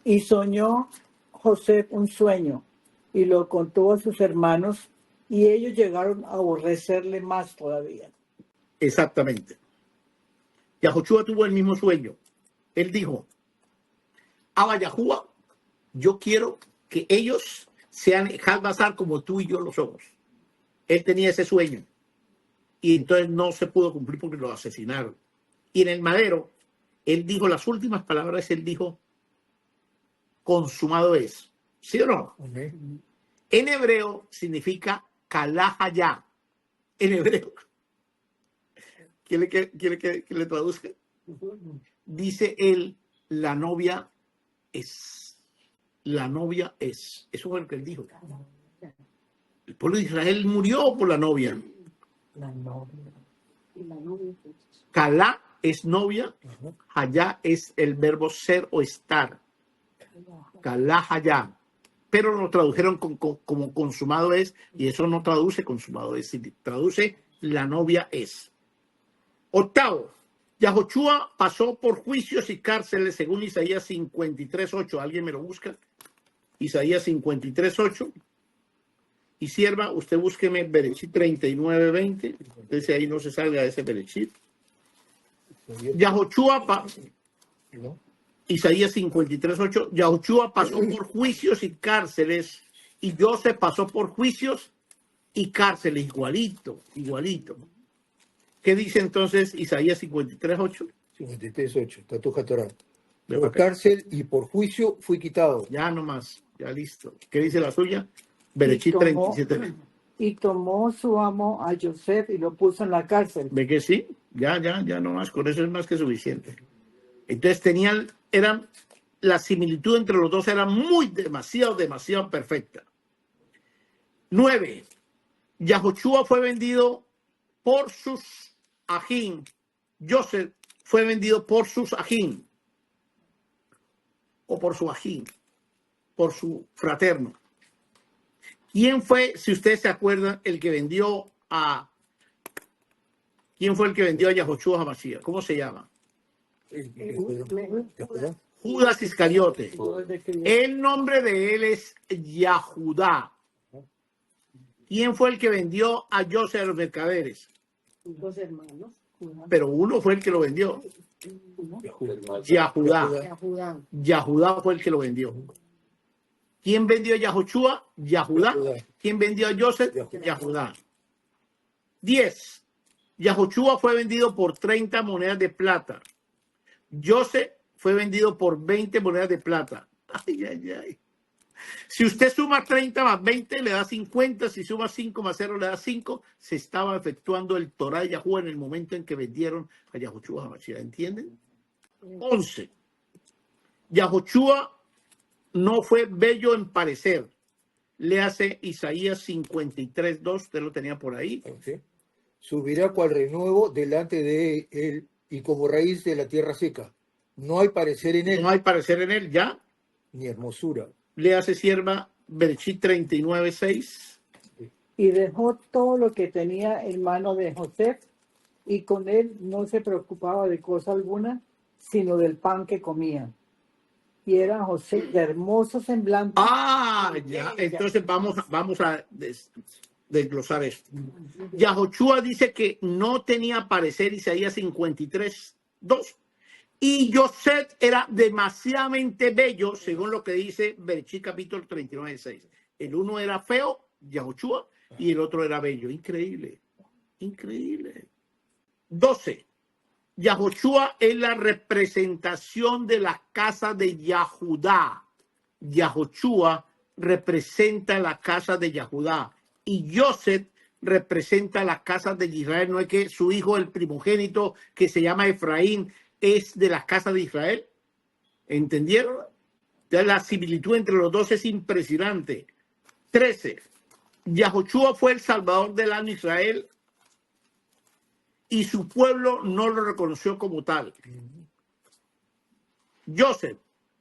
y soñó José un sueño y lo contó a sus hermanos y ellos llegaron a aborrecerle más todavía. Exactamente. Yahoshua tuvo el mismo sueño. Él dijo: Abba Yahuwah, yo quiero que ellos sean Jalbazar como tú y yo lo somos. Él tenía ese sueño. Y entonces no se pudo cumplir porque lo asesinaron. Y en el madero, él dijo las últimas palabras, él dijo: consumado es. ¿Sí o no? Okay. En hebreo significa kalahaya. En hebreo. ¿Quiere que le traduzca? Dice él, la novia es. La novia es. Eso fue lo que él dijo. El pueblo de Israel murió por la novia. La novia. Kalá es novia, hayá es el verbo ser o estar. Kalá hayá. Pero lo tradujeron como consumado es, y eso no traduce consumado es, traduce la novia es. 8. Yahoshua pasó por juicios y cárceles según Isaías 53:8. ¿Alguien me lo busca? Isaías 53:8. Y sierva, usted búsqueme Bereshit 39:20. Entonces ahí no se salga de ese Bereshit. Yahoshua Isaías 53:8, Yahushua pasó por juicios y cárceles, y Joseph pasó por juicios y cárceles, igualito, igualito. ¿Qué dice entonces Isaías 53:8? 53:8, está tu Torah. Por cárcel y por juicio fui quitado. Ya nomás, ya listo. ¿Qué dice la suya? Berechit 37. Y tomó su amo a Joseph y lo puso en la cárcel. ¿Ve que sí? Ya nomás, con eso es más que suficiente. Entonces la similitud entre los dos era demasiado perfecta. 9. Yahushua fue vendido por sus ajín. Joseph fue vendido por sus ajín. O por su ajín. Por su fraterno. ¿Quién fue, si ustedes se acuerdan, el que vendió a... ¿Quién fue el que vendió a Yahushua HaMashiach? ¿Cómo se llama? Judas Iscariote. El nombre de él es Yahudá. ¿Quién fue el que vendió a Joseph a los mercaderes? Dos hermanos. Pero uno fue el que lo vendió. Yahudá. Yahudá fue el que lo vendió. ¿Quién vendió a Yahushua? Yahudá. ¿Quién vendió a Joseph? Yahudá. 10. Yahushua fue vendido por 30 monedas de plata. Joseph fue vendido por 20 monedas de plata. Ay. Si usted suma 30 más 20, le da 50. Si suma 5 más 0, le da 5. Se estaba efectuando el Torah de Yahuwah en el momento en que vendieron a Yahushua HaMashiach. ¿Entienden? 11. Yahushua no fue bello en parecer. Le hace Isaías 53:2. Usted lo tenía por ahí. Okay. Subirá cual renuevo delante de él y como raíz de la tierra seca. No hay parecer en él. No hay parecer en él, ya. Ni hermosura. Le hace sierva Bereshit 39:6. Y dejó todo lo que tenía en mano de José, y con él no se preocupaba de cosa alguna, sino del pan que comía. Y era José de hermoso semblante. Ya. Entonces vamos a desglosar esto. Yahushua dice que no tenía parecer, Isaías 53:2. Y Joseph era demasiadamente bello, según lo que dice Bereshit capítulo 39:6. El uno era feo, Yahushua, y el otro era bello. Increíble. 12. Yahushua es la representación de la casa de Yahudá. Yahushua representa la casa de Yahudá. Y Joseph representa la casa de Israel. No es que su hijo, el primogénito, que se llama Efraín, es de la casa de Israel. ¿Entendieron? Entonces, la similitud entre los dos es impresionante. 13. Yahushua fue el salvador del año Israel y su pueblo no lo reconoció como tal. Joseph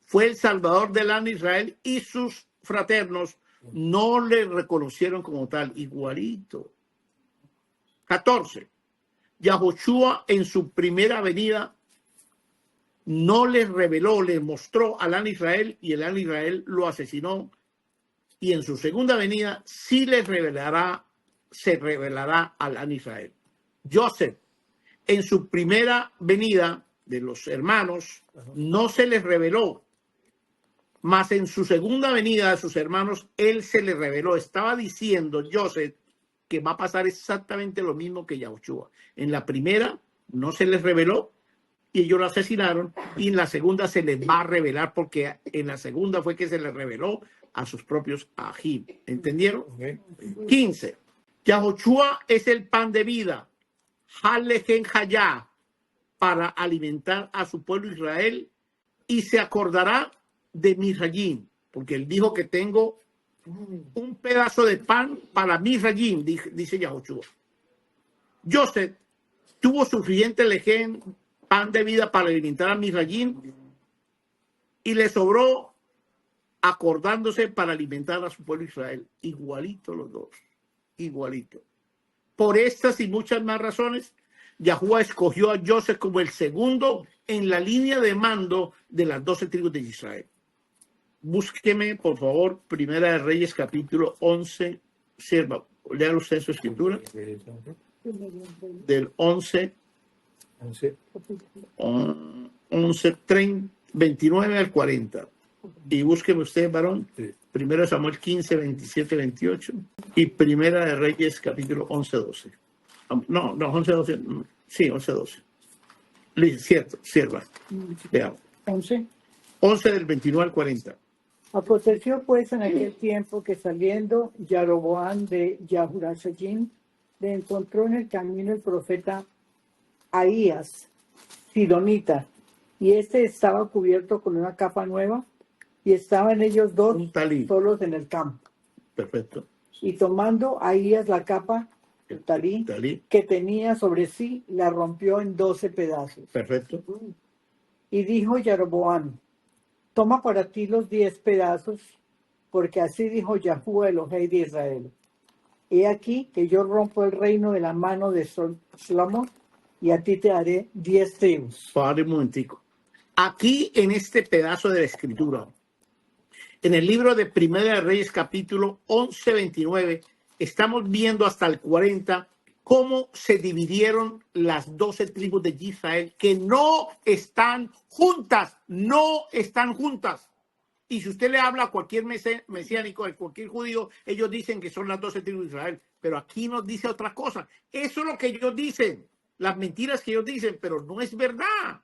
fue el salvador del año Israel y sus fraternos no le reconocieron como tal. Igualito. 14. Yahushua en su primera venida no les reveló, les mostró al An Israel y el An Israel lo asesinó. Y en su segunda venida sí les revelará, se revelará al An Israel. Joseph, en su primera venida de los hermanos, no se les reveló, mas en su segunda venida a sus hermanos, él se les reveló. Estaba diciendo Joseph que va a pasar exactamente lo mismo que Yahushua. En la primera no se les reveló y ellos lo asesinaron, y en la segunda se les va a revelar, porque en la segunda fue que se les reveló a sus propios ajim. ¿Entendieron? 15. Yahushua es el pan de vida, Halehen Hayá, para alimentar a su pueblo Israel, y se acordará de Misrayim, porque él dijo que tengo un pedazo de pan para Misrayim, dice Yahushua. Joseph tuvo suficiente lejen, pan de vida para alimentar a Misrayim, y le sobró acordándose para alimentar a su pueblo Israel. Igualito los dos, igualito. Por estas y muchas más razones, Yahuwah escogió a Joseph como el segundo en la línea de mando de las 12 tribus de Israel. Búsqueme, por favor, Primera de Reyes, capítulo 11. Sierva, lea usted su escritura. Del 11. 11:30. 29 al 40. Y búsqueme usted, varón, Sí. 1 Samuel 15, 27, 28 y Primera de Reyes, capítulo 11, 12. No, 11, 12. Sí, 11, 12. Cierto, sierva. Veamos. 11. 11 del 29 al 40. Aconteció pues en aquel tiempo que saliendo Yaroboam de Yahurasayim, le encontró en el camino el profeta Ahías, sidonita, y este estaba cubierto con una capa nueva, y estaban ellos dos Un talí. solos en el campo. Perfecto. Y tomando Ahías la capa, el talí, Talí. que tenía sobre sí, la rompió en 12 pedazos. Perfecto. Y dijo Yaroboam: toma para ti los 10 pedazos, porque así dijo Yahuwah, Elohei de Israel. He aquí que yo rompo el reino de la mano de Shlomo, y a ti te daré 10 tribus. Pare un momentico. Aquí en este pedazo de la escritura, en el libro de Primera de Reyes, capítulo 11, 29, estamos viendo hasta el 40 cómo se dividieron las 12 tribus de Israel que no están juntas, no están juntas. Y si usted le habla a cualquier mesiánico, a cualquier judío, ellos dicen que son las 12 tribus de Israel. Pero aquí nos dice otra cosa. Eso es lo que ellos dicen, las mentiras que ellos dicen, pero no es verdad.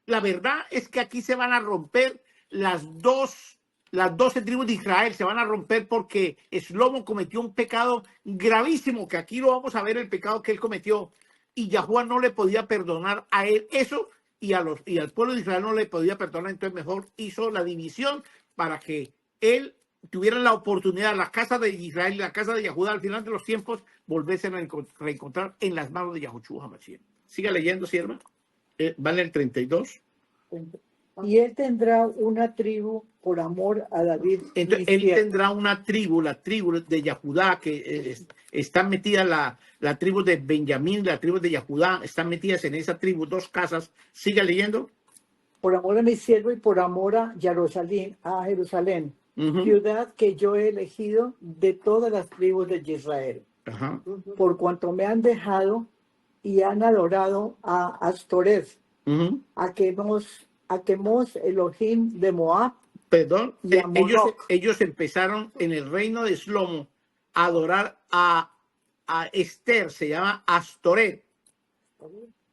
La verdad es que aquí se van a romper las 12 tribus de Israel, se van a romper porque Shlomo cometió un pecado gravísimo, que aquí lo vamos a ver, el pecado que él cometió. Y Yahuwah no le podía perdonar a él eso, y al pueblo de Israel no le podía perdonar. Entonces mejor hizo la división para que él tuviera la oportunidad, la casa de Israel y la casa de Yahuwah al final de los tiempos, volverse a reencontrar en las manos de Yahushua HaMashiach. Siga leyendo, sierva. Vale el 32. Y él tendrá una tribu por amor a David. Entonces, mi él siervo. tendrá una tribu, la tribu de Yahudá, que está metida la tribu de Benjamín, la tribu de Yahudá, están metidas en esa tribu, 2 casas. Siga leyendo. Por amor a mi siervo y por amor a Jerusalén, Ujú. ciudad que yo he elegido de todas las tribus de Israel. Ajá. Por cuanto me han dejado y han adorado a Astoret, Ujú. a Quemos Elohim de Moab, Perdón, y a Moloch. ellos empezaron en el reino de Shlomo a adorar a Esther, se llama Astoret,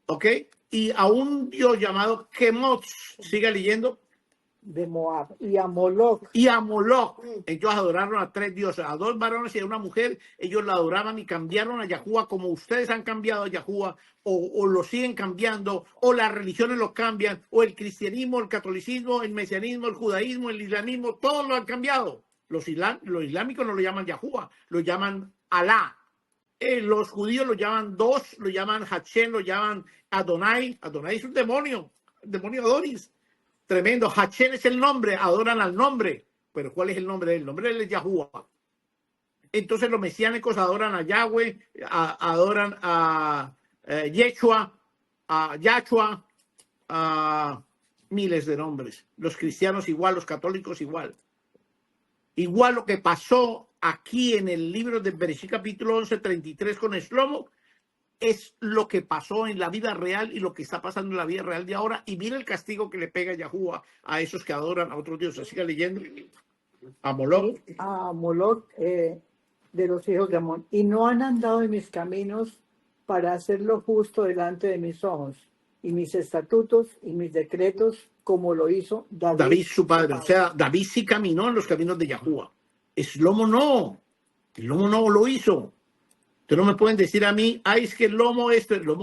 ¿ok? Y a un dios llamado Quemos, siga leyendo, de Moab, y a Moloch, y a Moloch. Ellos adoraron a 3 dioses, a 2 varones y a una mujer. Ellos la adoraban y cambiaron a Yahuwah como ustedes han cambiado a Yahuwah, o lo siguen cambiando, o las religiones lo cambian, o el cristianismo, el catolicismo, el mesianismo, el judaísmo, el islamismo, todos lo han cambiado. Los islámicos no lo llaman Yahuwah, lo llaman Alá. Los judíos lo llaman Dos, lo llaman Hashem, lo llaman Adonai. Adonai es un demonio, el demonio Adonis. Tremendo. Hashem es el nombre, adoran al nombre. Pero ¿cuál es el nombre de él? El nombre de él es Yahuwah. Entonces los mesiánicos adoran a Yahweh, adoran a Yeshua, a Yahshua, a miles de nombres. Los cristianos igual, los católicos igual. Igual lo que pasó aquí en el libro de Bereshit capítulo 11, 33 con Shlomo, es lo que pasó en la vida real y lo que está pasando en la vida real de ahora. Y mira el castigo que le pega Yahuwah a esos que adoran a otros dioses. Siga leyendo. A Moloch. a Moloch de los hijos de Amón, y no han andado en mis caminos para hacer lo justo delante de mis ojos, y mis estatutos y mis decretos, como lo hizo David, su padre. O sea, David sí caminó en los caminos de Yahuwah. Shlomo no. Shlomo no lo hizo. Ustedes no me pueden decir a mí, ay, es que el Lomo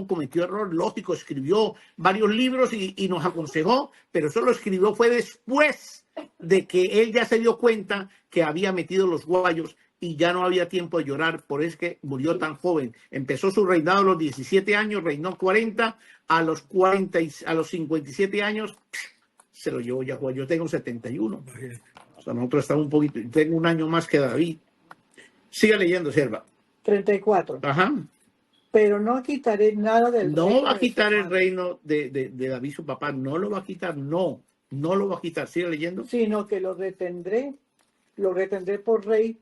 cometió error, lógico, escribió varios libros y nos aconsejó, pero eso lo escribió fue después de que él ya se dio cuenta que había metido los guayos y ya no había tiempo de llorar, por eso es que murió tan joven. Empezó su reinado a los 17 años, reinó 40, a los 57 años se lo llevó Yahuwah. Yo tengo 71. O sea, nosotros estamos un poquito, tengo un año más que David. Siga leyendo, sierva. 34. Ajá. Pero no quitaré nada del No reino va a de quitar su el padre, reino de David, su papá. No lo va a quitar. No lo va a quitar. Sigue leyendo. sino que lo retendré por rey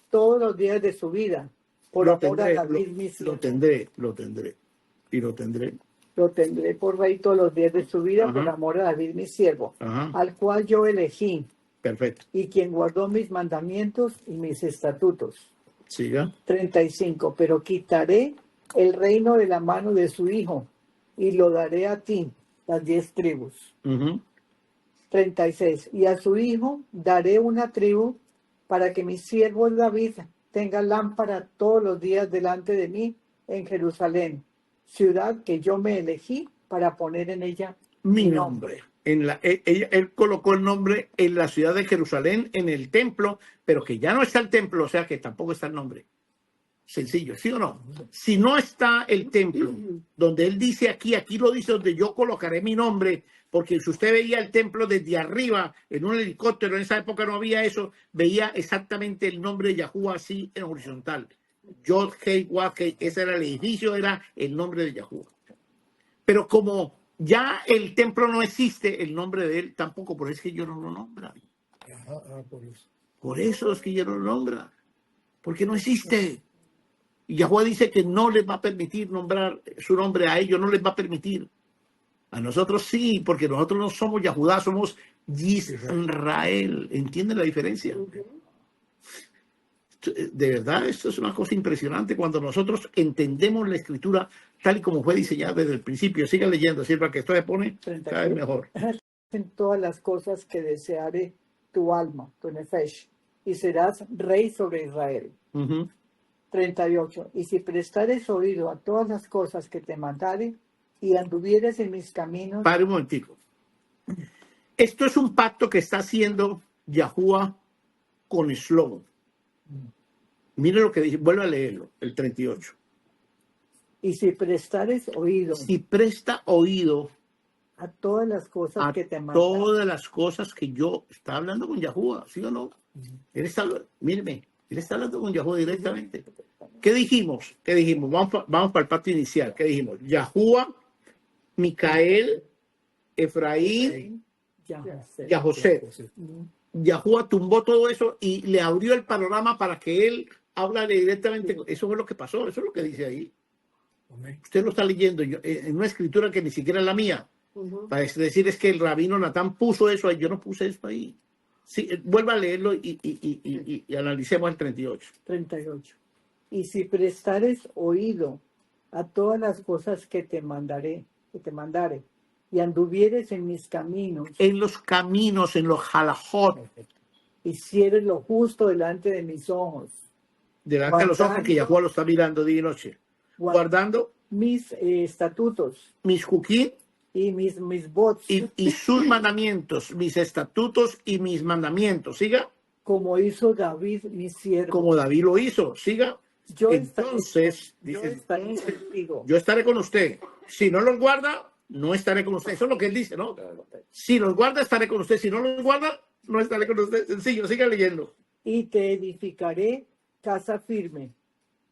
todos los días de su vida, por Lo amor a tendré, David, mi lo siervo. tendré. Y lo tendré. lo tendré por rey todos los días de su vida, por Ajá. amor a David mi siervo, Ajá. al cual yo elegí, Perfecto. y quien guardó mis mandamientos y mis estatutos. Siga. 35. Pero quitaré el reino de la mano de su hijo, y lo daré a ti, las 10 tribus. Ujú. 36. Y a su hijo daré una tribu, para que mi siervo David tenga lámpara todos los días delante de mí en Jerusalén, ciudad que yo me elegí para poner en ella Mi nombre. Él colocó el nombre en la ciudad de Jerusalén, en el templo, pero que ya no está el templo, o sea que tampoco está el nombre. Sencillo, ¿sí o no? Si no está el templo, donde él dice aquí lo dice donde yo colocaré mi nombre, porque si usted veía el templo desde arriba, en un helicóptero, en esa época no había eso, veía exactamente el nombre de Yahuwah así en horizontal. Yod Hei Wad Hei, ese era el edificio, era el nombre de Yahuwah. Pero como ya el templo no existe, el nombre de él tampoco, por eso es que yo no lo nombro. Por eso. Por eso es que yo no lo nombro, porque no existe. Y Yahuwah dice que no les va a permitir nombrar su nombre a ellos, no les va a permitir. A nosotros sí, porque nosotros no somos Yahudá, somos Yisrael. ¿Entienden la diferencia? De verdad, esto es una cosa impresionante cuando nosotros entendemos la escritura tal y como fue diseñada desde el principio. Siga leyendo, así para que esto se pone cada vez mejor. en todas las cosas que deseare tu alma, tu nefesh, y serás rey sobre Israel. Ujú. 38. Y si prestares oído a todas las cosas que te mandare, y anduvieres en mis caminos. Pare un momentico. Esto es un pacto que está haciendo Yahuwah con Shlomo. Mire lo que dice, vuelve a leerlo, el 38. Y si prestares oído Si presta oído a todas las cosas a que te mandare. todas las cosas que yo está hablando con Yahuwah, ¿sí o no? Él está, míreme, él está hablando con Yahuwah directamente. ¿Qué dijimos? Vamos para el pacto inicial. ¿Qué dijimos? Yahuwah, Micael, Efraín, Yahosé. Yahuwah tumbó todo eso y le abrió el panorama para que él hablara directamente. Eso fue lo que pasó, eso es lo que dice ahí. Usted lo está leyendo en una escritura que ni siquiera es la mía. Para decir es que el rabino Natán puso eso ahí, yo no puse eso ahí. Sí, vuelva a leerlo y analicemos el 38. 38. Y si prestares oído a todas las cosas que te mandare, y anduvieres en mis caminos, En los caminos, en los halajot, hicieres lo justo delante de mis ojos, delante de los ojos que Yahuwah lo está mirando día y noche, guardando mis estatutos mis juquín y mis bots, y sus mandamientos, mis estatutos y mis mandamientos. Siga, como hizo David mi siervo. como David lo hizo. Siga. Yo Entonces, estaré contigo. yo estaré con usted. Si no los guarda, no estaré con usted. Eso es lo que él dice, ¿no? Si los guarda, estaré con usted. Si no los guarda, no estaré con usted. Sencillo, siga leyendo. Y te edificaré casa firme,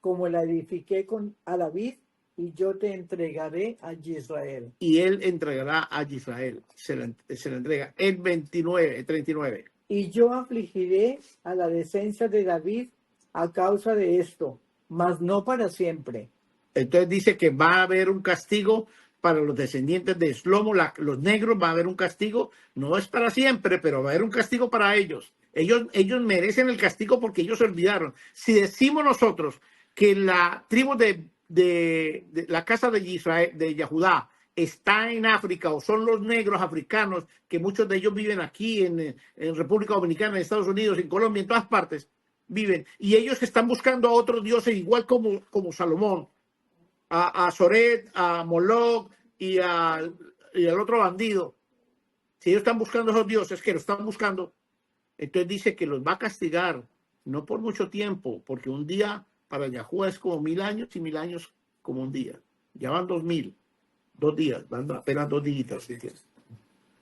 como la edifiqué a David, y yo te entregaré a Israel. Y él entregará a Israel. Se le entrega. El 29, el 39. Y yo afligiré a la descendencia de David a causa de esto, mas no para siempre. Entonces dice que va a haber un castigo para los descendientes de Shlomo, los negros, va a haber un castigo, no es para siempre, pero va a haber un castigo para ellos. Ellos merecen el castigo porque ellos se olvidaron. Si decimos nosotros que la tribu de la casa de Israel, de Yahudá, está en África o son los negros africanos, que muchos de ellos viven aquí en República Dominicana, en Estados Unidos, en Colombia, en todas partes, viven, y ellos están buscando a otros dioses igual como Salomón, a Soret, a Moloch y al otro bandido. Si ellos están buscando a esos dioses, que lo están buscando, entonces dice que los va a castigar, no por mucho tiempo, porque un día para Yahuwah es como 1000 años y 1000 años como un día. Ya van 2000, 2 días, van apenas 2 dígitos.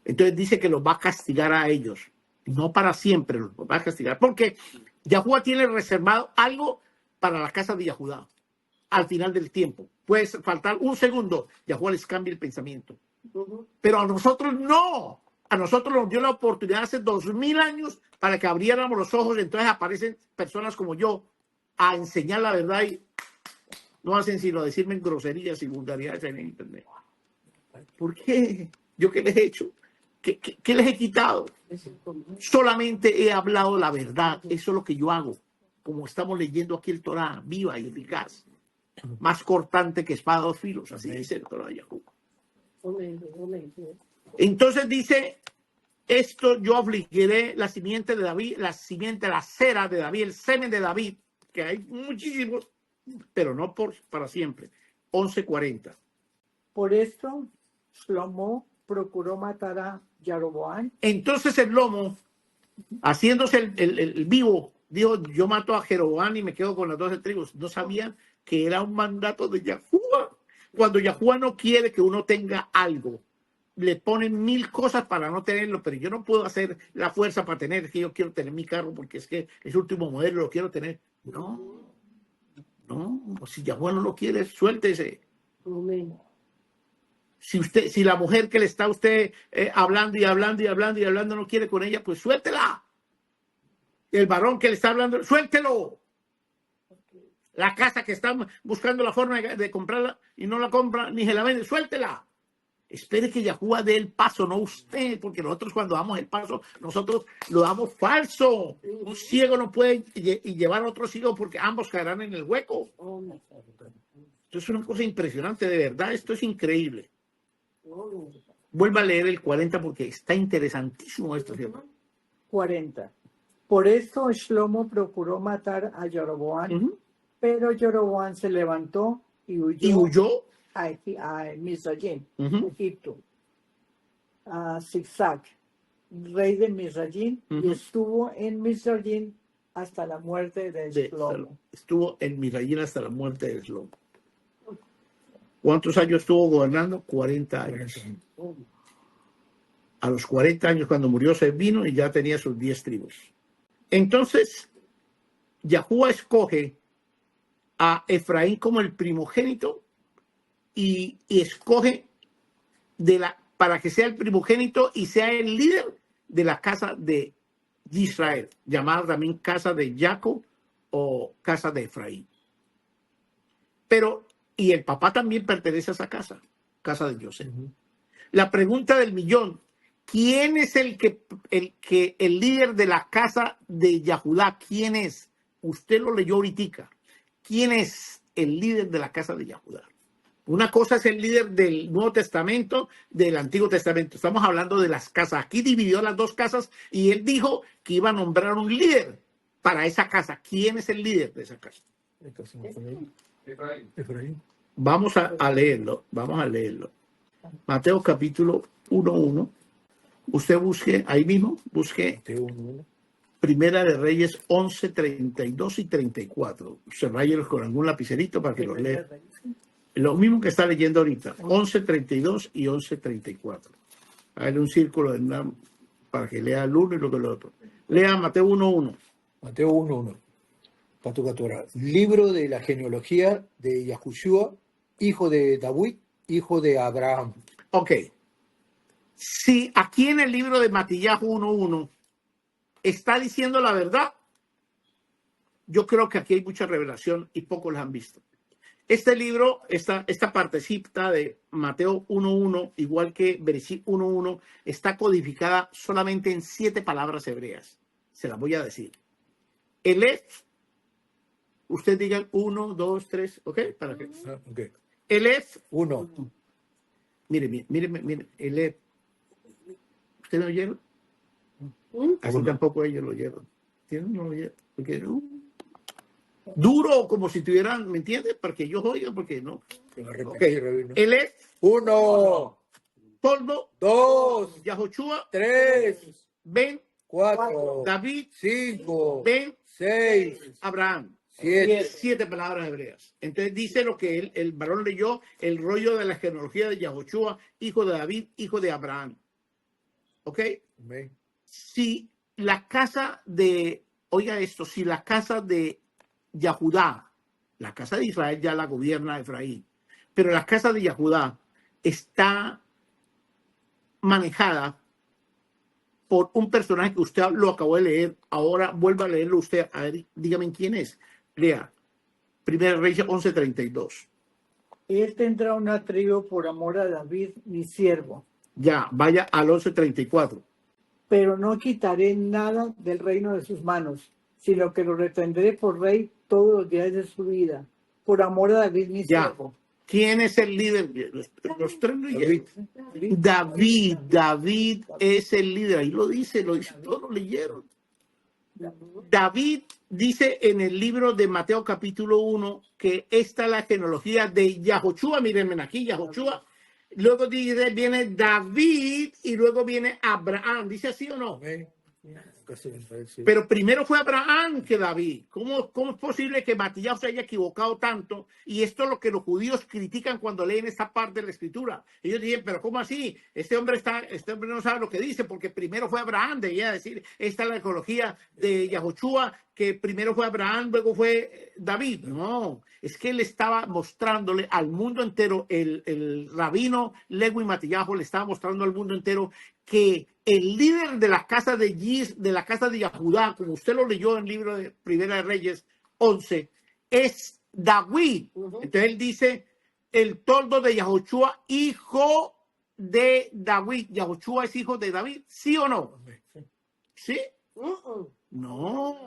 Entonces dice que los va a castigar a ellos, no para siempre los va a castigar, porque Yahuwah tiene reservado algo para la casa de Yahudá al final del tiempo. Puede faltar un segundo, Yahuwah les cambia el pensamiento. Pero a nosotros no. A nosotros nos dio la oportunidad hace 2000 años para que abriéramos los ojos. Entonces aparecen personas como yo a enseñar la verdad y no hacen sino decirme groserías y vulgaridades en internet. ¿Por qué? ¿Yo qué les he hecho? ¿Qué les he quitado? Solamente he hablado la verdad. Eso es lo que yo hago. Como estamos leyendo aquí el Torah, viva y eficaz. Más cortante que espada de dos filos. Así dice el Torah de Yahú. Entonces dice, esto yo afligiré la simiente de David, la cera de David, el semen de David, que hay muchísimos, pero no para siempre. 11:40. Por esto, Shlomo procuró matar a Jeroboam. Entonces el lomo, haciéndose el vivo, dijo, yo mato a Jeroboam y me quedo con las 12 tribus. No sabían que era un mandato de Yahuwah. Cuando Yahuwah no quiere que uno tenga algo, le ponen 1000 cosas para no tenerlo, pero yo no puedo hacer la fuerza para tener, que yo quiero tener mi carro porque es que es último modelo, lo quiero tener. No, si Yahuwah no lo quiere, suéltese. Si la mujer que le está a usted hablando no quiere con ella, pues suéltela. El varón que le está hablando, suéltelo. La casa que está buscando la forma de comprarla y no la compra ni se la vende, suéltela. Espere que Yahuwah dé el paso, no usted, porque nosotros cuando damos el paso, nosotros lo damos falso. Un ciego no puede llevar a otro ciego porque ambos caerán en el hueco. Esto es una cosa impresionante, de verdad, esto es increíble. Vuelva a leer el 40 porque está interesantísimo esto, ¿cierto? 40. Por esto Shlomo procuró matar a Jeroboam, pero Jeroboam se levantó y huyó a Mizraim, Egipto, a Zigzag, rey de Mizraim, y estuvo en Mizraim hasta la muerte de Shlomo. Estuvo en Mizraim hasta la muerte de Shlomo. ¿Cuántos años estuvo gobernando? 40 años. A los 40 años, cuando murió, se vino y ya tenía sus 10 tribus. Entonces, Yahuwah escoge a Efraín como el primogénito y escoge para que sea el primogénito y sea el líder de la casa de Israel, llamada también casa de Jacob o casa de Efraín. Y el papá también pertenece a esa casa de José. La pregunta del millón, ¿quién es el líder de la casa de Yahudá? ¿Quién es? Usted lo leyó ahorita. ¿Quién es el líder de la casa de Yahudá? Una cosa es el líder del Nuevo Testamento, del Antiguo Testamento. Estamos hablando de las casas. Aquí dividió las dos casas y él dijo que iba a nombrar un líder para esa casa. ¿Quién es el líder de esa casa? Efraín. Vamos a leerlo. Mateo capítulo 1:1. Usted busque ahí mismo, Primera de Reyes 11, 32 y 34. Subrayelos con algún lapicerito para que los lea. Lo mismo que está leyendo ahorita. 11, 32 y 11, 34. Hágale un círculo para que lea el uno y luego el otro. Lea Mateo 1:1. Mateo 1:1. Patucatora. Libro de la genealogía de Yahushua, hijo de David, hijo de Abraham. Ok. Si aquí en el libro de Matillahu 1:1 está diciendo la verdad, yo creo que aquí hay mucha revelación y pocos la han visto. Este libro, esta partecita de Mateo 1:1, igual que Bereshit 1:1, está codificada solamente en 7 palabras hebreas. Se las voy a decir. Elef, usted digan 1, 2, 3, ¿ok? ¿Para qué? Okay. Elef 1. Mire, Elef. ¿Usted no lo oyeron? Así tampoco ellos lo oyeron. No lo oyeron. Porque duro, como si tuvieran, ¿me entiendes? Para que ellos oigan, porque no. Okay. Elef 1, Toldo 2, Yahoshua 3, Ben 4, David 5, Ben 6, Abraham. 7. 7 palabras hebreas. Entonces dice lo que el varón leyó, el rollo de la genealogía de Yahoshua, hijo de David, hijo de Abraham. ¿Ok? Amén. Si la casa de, oiga esto, si la casa de Yahudá, la casa de Israel ya la gobierna Efraín, pero la casa de Yahudá está manejada por un personaje que usted lo acabó de leer, ahora vuelva a leerlo usted, a ver, dígame quién es. Lea, 1 Reyes 11:32. Él tendrá una tribu por amor a David, mi siervo, Ya, vaya al 11:34. pero no quitaré nada del reino de sus manos, sino que lo retendré por rey todos los días de su vida, por amor a David, mi Ya. siervo. ¿Quién es el líder? Los tres David. leyeron. David es el líder. Ahí lo dice, todos lo leyeron. David dice en el libro de Mateo capítulo 1 que esta es la genealogía de Yahoshua. Mírenme aquí, Yahoshua. Luego viene David y luego viene Abraham. ¿Dice así o no? Amén. Caso de Israel, sí. Pero primero fue Abraham que David. ¿Cómo es posible que Matías se haya equivocado tanto? Y esto es lo que los judíos critican cuando leen esta parte de la escritura. Ellos dicen, pero ¿cómo así? Este hombre no sabe lo que dice, porque primero fue Abraham, debía decir, esta es la ecología de Yahoshua, que primero fue Abraham, luego fue David. No, es que él estaba mostrándole al mundo entero, el rabino Lewi Matillahu le estaba mostrando al mundo entero que el líder de la casa de Yahudá, como usted lo leyó en el libro de Primera de Reyes 11, es David. Entonces él dice, el toldo de Yahoshua, hijo de David. ¿Yahoshua es hijo de David? ¿Sí o no? ¿Sí? No.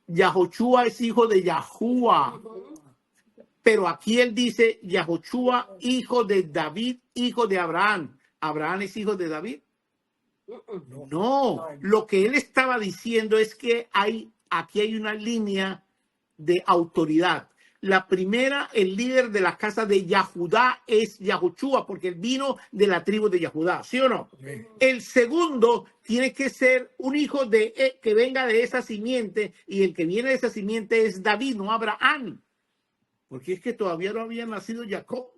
Yahoshua es hijo de Yahuwah. Pero aquí él dice, Yahoshua, hijo de David, hijo de Abraham. ¿Abraham es hijo de David? No, lo que él estaba diciendo es que aquí hay una línea de autoridad. La primera, el líder de la casa de Yahudá es Yahoshua, porque él vino de la tribu de Yahudá, ¿sí o no? El segundo tiene que ser un hijo que venga de esa simiente, y el que viene de esa simiente es David, no Abraham, porque es que todavía no había nacido Jacob.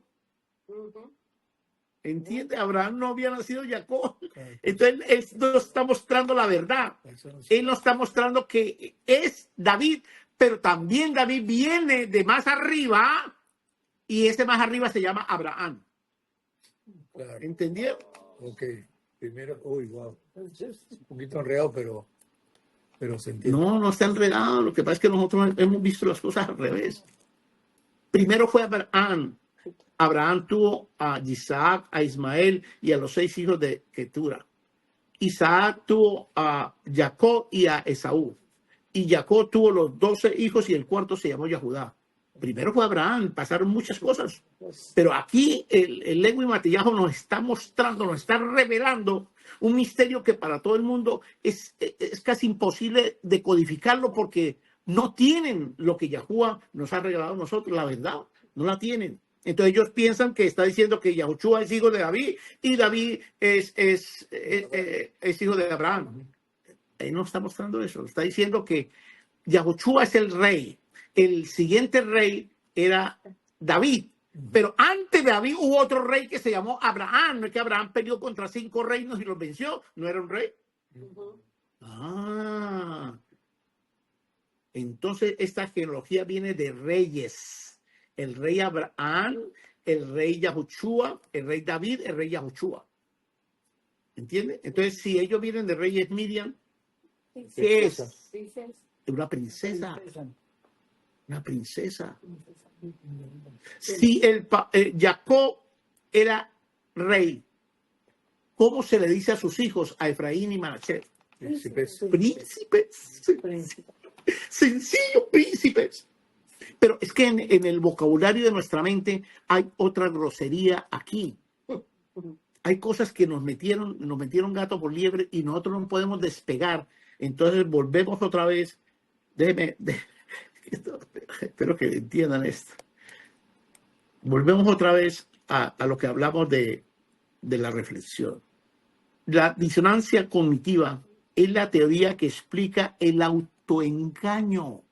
¿Entiende? Abraham no había nacido Jacob. Entonces, él no está mostrando la verdad. Él no está mostrando que es David, pero también David viene de más arriba, y ese más arriba se llama Abraham. Claro. ¿Entendieron? Ok. Primero, uy, wow. Un poquito enredado, pero se entiende. No está enredado. Lo que pasa es que nosotros hemos visto las cosas al revés. Primero fue Abraham. Abraham tuvo a Isaac, a Ismael y a los 6 hijos de Ketura. Isaac tuvo a Jacob y a Esaú. Y Jacob tuvo los 12 hijos y el cuarto se llamó Yahudá. Primero fue Abraham, pasaron muchas cosas. Pero aquí el Lewi Matillahu nos está mostrando, nos está revelando un misterio que para todo el mundo es casi imposible de codificarlo, porque no tienen lo que Yahuwah nos ha regalado a nosotros, la verdad, no la tienen. Entonces ellos piensan que está diciendo que Yahoshua es hijo de David y David es hijo de Abraham. Él no está mostrando eso. Está diciendo que Yahoshua es el rey. El siguiente rey era David. Pero antes de David hubo otro rey que se llamó Abraham. No es que Abraham peleó contra 5 reinos y los venció. ¿No era un rey? Entonces esta genealogía viene de reyes. El rey Abraham, el rey Yahoshua, el rey David, el rey Yahoshua. ¿Entiende? Entonces, si ellos vienen de reyes Miriam, ¿qué es? Una princesa. Una princesa. Si Jacob era rey, ¿cómo se le dice a sus hijos, a Efraín y Manasés? Príncipes. Príncipes. Sencillo, príncipes. Pero es que en el vocabulario de nuestra mente hay otra grosería aquí. Hay cosas que nos metieron gato por liebre y nosotros no podemos despegar. Entonces volvemos otra vez. Espero que entiendan esto. Volvemos otra vez a lo que hablamos de la reflexión. La disonancia cognitiva es la teoría que explica el autoengaño.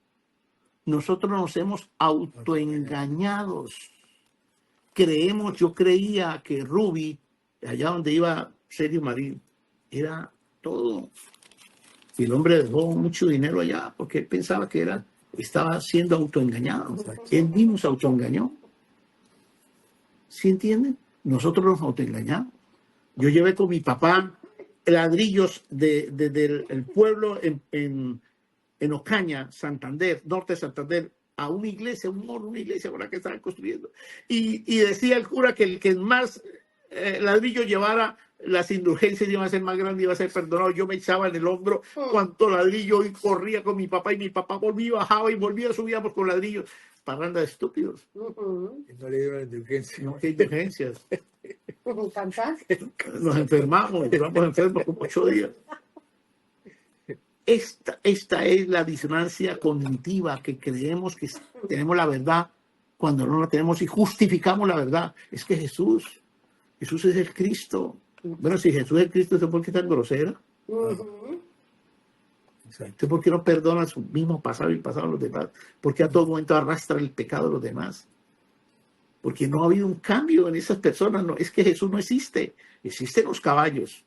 Nosotros nos hemos autoengañados. Yo creía que Ruby, allá donde iba Sergio Marín, era todo. Y el hombre dejó mucho dinero allá porque él pensaba que estaba siendo autoengañado. Él mismo se autoengañó. ¿Sí entienden? Nosotros nos autoengañamos. Yo llevé con mi papá ladrillos del pueblo en Ocaña, Santander, norte de Santander, a una iglesia, una iglesia ahora que estaban construyendo. Y decía el cura que el que más ladrillo llevara, las indulgencias iban a ser más grandes, iba a ser perdonado. Yo me echaba en el hombro cuánto ladrillo y corría con mi papá, y mi papá volvía, bajaba y volvía, subíamos con ladrillos. Parranda de estúpidos. Y no le dieron indulgencia. No, qué indulgencias. ¿Cansaste? Nos enfermamos, llevamos enfermos como 8 días. Esta es la disonancia cognitiva, que creemos que tenemos la verdad cuando no la tenemos y justificamos la verdad. Es que Jesús es el Cristo. Bueno, si Jesús es el Cristo, ¿por qué tan grosera? Exacto. ¿Por qué no perdona su mismo pasado y el pasado de los demás? ¿Por qué a todo momento arrastra el pecado de los demás? Porque no ha habido un cambio en esas personas. No, es que Jesús no existe. Existen los caballos.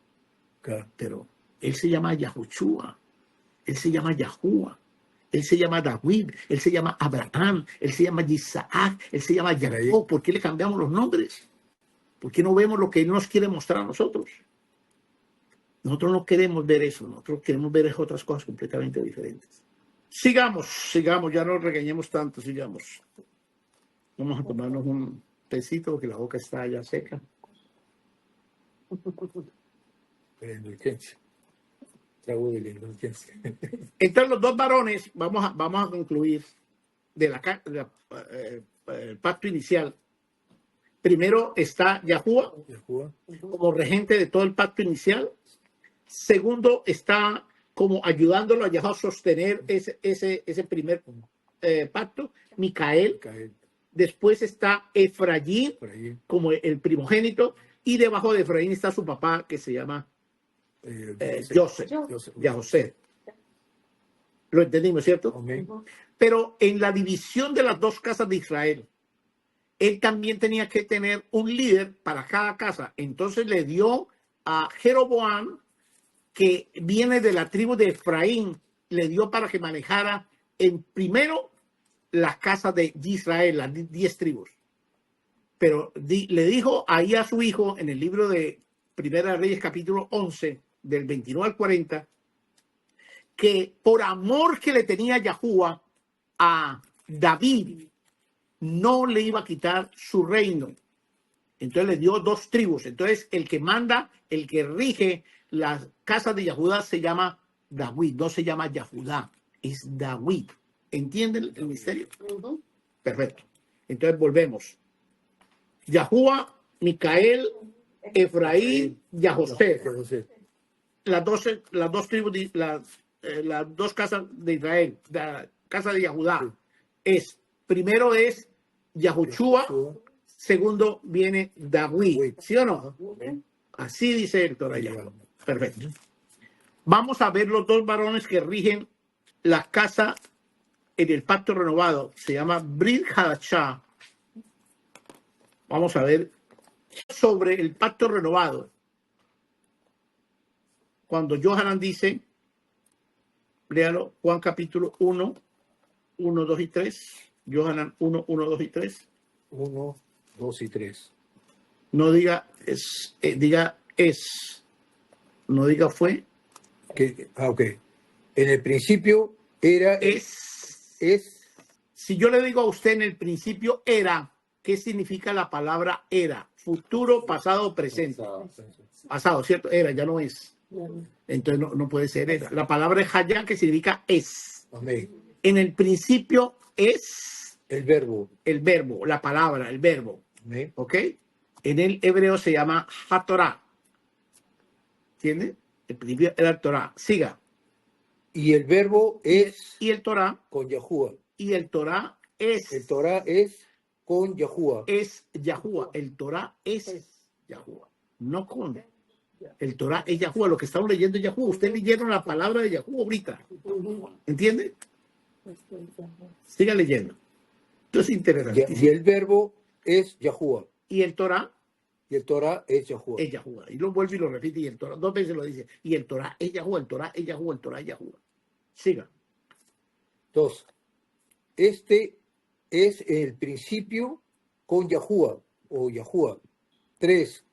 Claro. Pero él se llama Yahushua. Él se llama Yahuwah, él se llama David, él se llama Abraham, él se llama Isaac, él se llama Jacob. ¿Por qué le cambiamos los nombres? ¿Por qué no vemos lo que él nos quiere mostrar a nosotros? Nosotros no queremos ver eso, nosotros queremos ver otras cosas completamente diferentes. Sigamos, ya no regañemos tanto, sigamos. Vamos a tomarnos un tecito porque la boca está ya seca. La indulgencia. Trago de la indulgencia. Entonces los dos varones, vamos a concluir de el pacto inicial. Primero está Yahuwah como regente de todo el pacto inicial. Segundo está como ayudándolo a Yahuwah a sostener ese primer pacto, Micael. Después está Efraín como el primogénito, y debajo de Efraín está su papá, que se llama José. Lo entendimos, ¿cierto? Okay. Pero en la división de las dos casas de Israel, él también tenía que tener un líder para cada casa. Entonces le dio a Jeroboam, que viene de la tribu de Efraín, le dio para que manejara primero las casas de Israel, las 10 tribus. Pero le dijo ahí a su hijo, en el libro de Primera de Reyes, capítulo 11, del 29 al 40, que por amor que le tenía Yahuwah a David, no le iba a quitar su reino. Entonces le dio 2 tribus. Entonces el que manda, el que rige las casas de Yahudá se llama David, no se llama Yahudá, es David. ¿Entienden el misterio? Perfecto. Entonces volvemos. Yahuwah, Micael, Efraín, José. Las dos tribus, las dos casas de Israel, la casa de Yahudá, primero es Yahushua, segundo viene David, ¿sí o no? Así dice el Torah. Perfecto. Vamos a ver los 2 varones que rigen la casa en el pacto renovado. Se llama Brit Hadashah. Vamos a ver sobre el pacto renovado. Cuando Yohanan dice, léalo, Juan capítulo 1, 1, 2 y 3. Yohanan 1, 1, 2 y 3. 1, 2 y 3. No diga diga es. No diga fue. Ok. En el principio era... Es. Si yo le digo a usted en el principio era, ¿qué significa la palabra era? Futuro, pasado, presente. Pasado, ¿cierto? Era, ya no es. Entonces no puede ser era. La palabra es hayá, que significa es. Amén. En el principio es el verbo, la palabra, el verbo. Amén. ¿Ok? En el hebreo se llama hatorá. ¿Entiende? El principio era el Torah. Siga. Y el verbo es... Y el Torah. Con Yahuwah. Y el Torah es... El Torah es con Yahuwah. Es Yahuwah. El Torah es Yahuwah. No con... El Torah es Yahuwah. Lo que estamos leyendo es Yahuwah. Ustedes leyeron la palabra de Yahuwah ahorita. ¿Entiende? Siga leyendo. Esto es interesante. Y el verbo es Yahuwah. Y el Torah. Y el Torah es Yahuwah. Es Yahuwah. Y lo vuelve y lo repite. Y el Torah 2 veces lo dice. Y el Torah es Yahuwah. El Torah es Yahuwah. El Torah es Yahuwah. Siga. 2. Este es el principio con Yahuwah o Yahuwah. 3.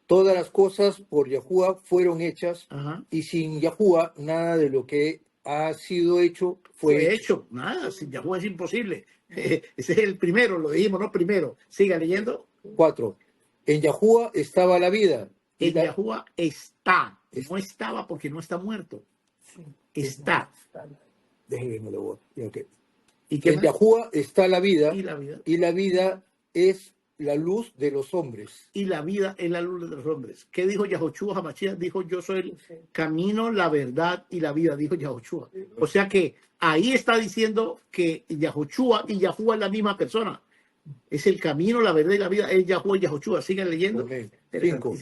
Todas las cosas por Yahuwah fueron hechas. Ajá. Y sin Yahuwah nada de lo que ha sido hecho, Fue hecho. Nada, sin Yahuwah es imposible. Ese es el primero, lo dijimos, ¿no? Primero. Siga leyendo. 4. En Yahuwah estaba la vida. En Yahuwah está. No estaba porque no está muerto. Está. Déjenme lo voy. Okay. ¿Y qué En más? Yahuwah está la vida. Y la vida. Y la vida es la luz de los hombres. Y la vida es la luz de los hombres. ¿Qué dijo Yahoshua Hamashiach? Dijo, yo soy el camino, la verdad y la vida, dijo Yahoshua. O sea que ahí está diciendo que Yahoshua y Yahuwah es la misma persona. Es el camino, la verdad y la vida, es Yahuwah y Yahoshua. Sigan leyendo. Amén. 5.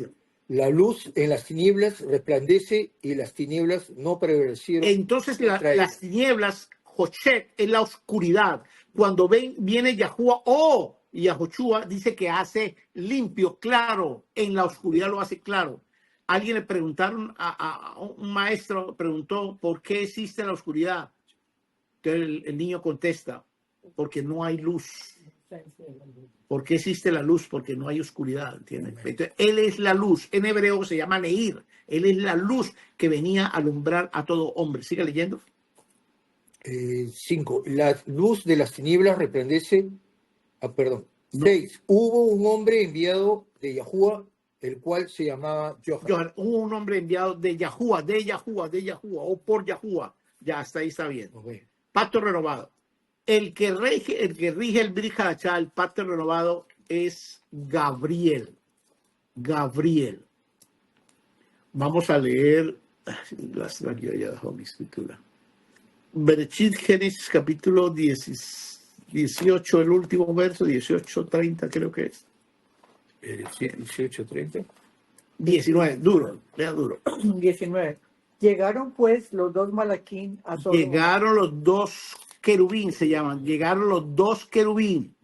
La luz en las tinieblas resplandece y las tinieblas no prevalecieron. Entonces contra las tinieblas, Joshet, es la oscuridad. Cuando viene Yahuwah, y Yahoshua dice que hace limpio, claro, en la oscuridad lo hace claro. Alguien le preguntaron a un maestro, preguntó, ¿por qué existe la oscuridad? Entonces el niño contesta, porque no hay luz. ¿Por qué existe la luz? Porque no hay oscuridad, ¿entiendes? Entonces, él es la luz. En hebreo se llama Leir. Él es la luz que venía a alumbrar a todo hombre. Siga leyendo. 5. La luz de las tinieblas resplandece. 6. Hubo un hombre enviado de Yahuwah, el cual se llamaba Johan. Hubo un hombre enviado de Yahuwah, o por Yahuwah. Ya, hasta ahí está bien. Okay. Pacto renovado. El que rige el Brit Hadashah, el pacto renovado, es Gabriel. Gabriel. Vamos a leer. Yo ya dejó mi escritura. Bereshit, Génesis, capítulo 18, el último verso, 18:30 creo que es. 18:30. 19, duro, lea duro. 19. Llegaron pues los dos malaquín a Sodoma. Llegaron los dos querubín, se llaman. Llegaron los dos querubín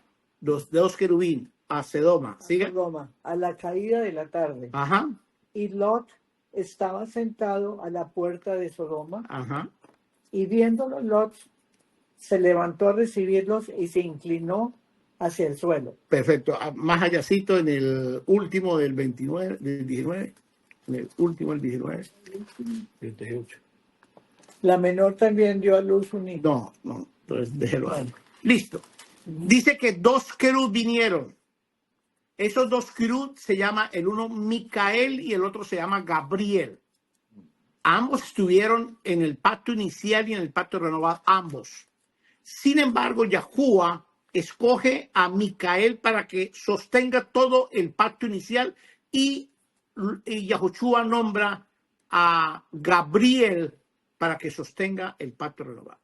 a Sodoma. ¿Sigue? Sodoma, a la caída de la tarde. Ajá, Y Lot estaba sentado a la puerta de Sodoma. ajá. Y viéndolo, Lot se levantó a recibirlos y se inclinó hacia el suelo. Perfecto. Más allácito en el último del 29, del 19. En el último del 19. 38. La menor también dio a luz un hijo. No, entonces déjelo ahí. Listo. Dice que dos querub vinieron. Esos dos querub se llama el uno Micael y el otro se llama Gabriel. Ambos estuvieron en el pacto inicial y en el pacto renovado, ambos. Sin embargo, Yahuwah escoge a Micael para que sostenga todo el pacto inicial y Yahoshua nombra a Gabriel para que sostenga el pacto renovado.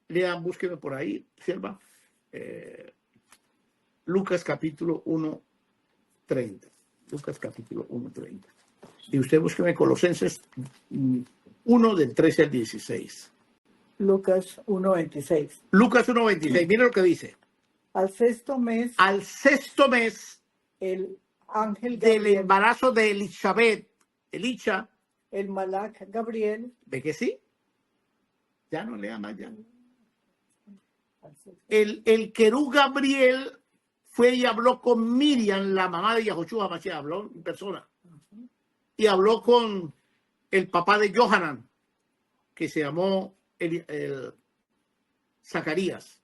Lean, búsqueme por ahí, sierva. Lucas capítulo 1:30. Lucas capítulo 1:30. Y usted búsqueme Colosenses 1 del 13 al 16. Lucas 1:26. Lucas 1:26. Mire lo que dice. Al sexto mes, el ángel del Gabriel, embarazo de Elizabeth, Elicha, el malach Gabriel, ¿ve que sí? Ya no lea más ya. El querú Gabriel fue y habló con Miriam, la mamá de Yahoshua Hamashiach, habló en persona. Y habló con el papá de Johanan, que se llamó el Zacarías.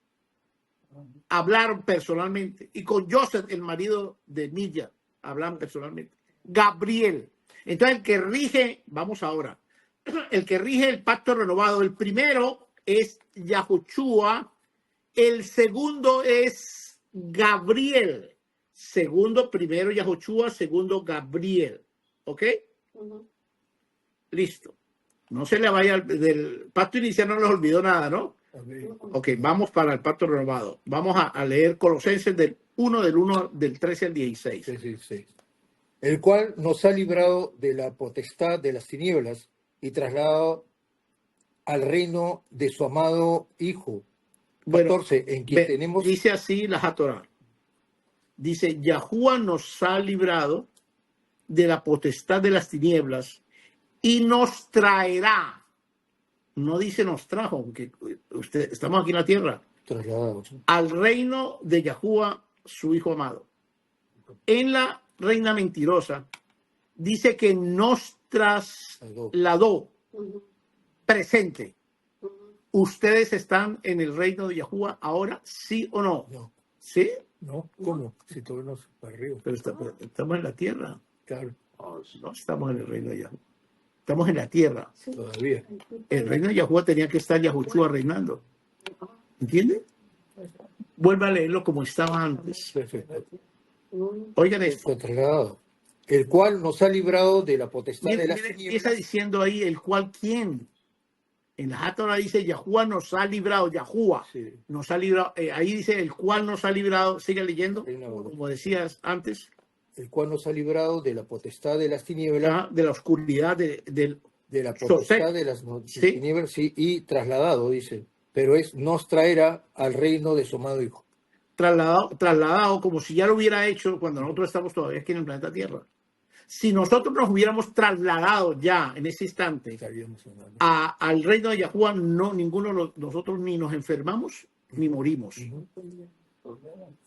Hablaron personalmente. Y con Joseph, el marido de Milla, hablaron personalmente. Gabriel. Entonces, el que rige, vamos ahora, el que rige el pacto renovado, el primero es Yahoshua, el segundo es Gabriel. Segundo, primero Yahoshua, segundo Gabriel. ¿Ok? Listo. No se le vaya del pacto inicial, no les olvidó nada, ¿no? Ok, vamos para el pacto renovado. Vamos a leer Colosenses del 1 del 13 al 16. Sí. El cual nos ha librado de la potestad de las tinieblas y trasladado al reino de su amado Hijo. 14, en quien tenemos... Dice así la Hatorá. Dice, Yahuwah nos ha librado de la potestad de las tinieblas y nos traerá. No dice nos trajo, porque estamos aquí en la tierra. Trasladados. Al reino de Yahuwah, su Hijo amado. En la Reina Mentirosa dice que nos trasladó presente. ¿Ustedes están en el reino de Yahuwah ahora, sí o no? No, ¿Sí? no, ¿cómo? Si todavía no es para arriba. Pero estamos en la tierra. Claro, No estamos en el reino de Yahuwah. Estamos en la tierra. todavía. El reino de Yahuwah tenía que estar Yahushua reinando. ¿Entiende? Vuelva a leerlo como estaba antes. Perfecto. Oigan esto. Fue trasladado. El cual nos ha librado de la potestad de Mire, las mire, tinieblas. empieza diciendo ahí el cual quién. En la Hátorah dice Yahuwah nos ha librado. Yahuwah Sí. nos ha librado. Ahí dice el cual nos ha librado. Sigue leyendo. Reina Baruch. Como decías antes. El cual nos ha librado de la potestad de las tinieblas, De la oscuridad del de la potestad José. de las Sí. tinieblas, sí, y trasladado, dice, pero nos traerá al reino de su amado Hijo. trasladado como si ya lo hubiera hecho cuando nosotros estamos todavía aquí en el planeta Tierra. Si nosotros nos hubiéramos trasladado ya en ese instante Estaríamos hablando. al reino de Yahuwah, no, ninguno de nosotros ni nos enfermamos ni morimos.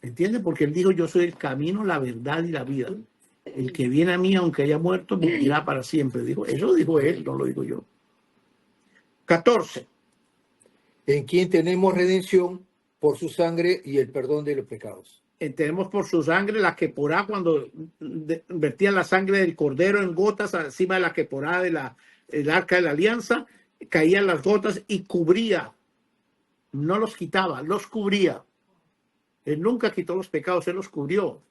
¿Entiende? Porque él dijo, yo soy el camino, la verdad y la vida. El que viene a mí, aunque haya muerto, vivirá para siempre. Dijo, eso dijo él, no lo digo yo. 14. En quien tenemos redención por su sangre y el perdón de los pecados. Tenemos por su sangre la queporá, cuando vertían la sangre del cordero en gotas encima de la queporá del arca de la alianza, caían las gotas y cubría, no los quitaba, los cubría. Él nunca quitó los pecados, él los cubrió.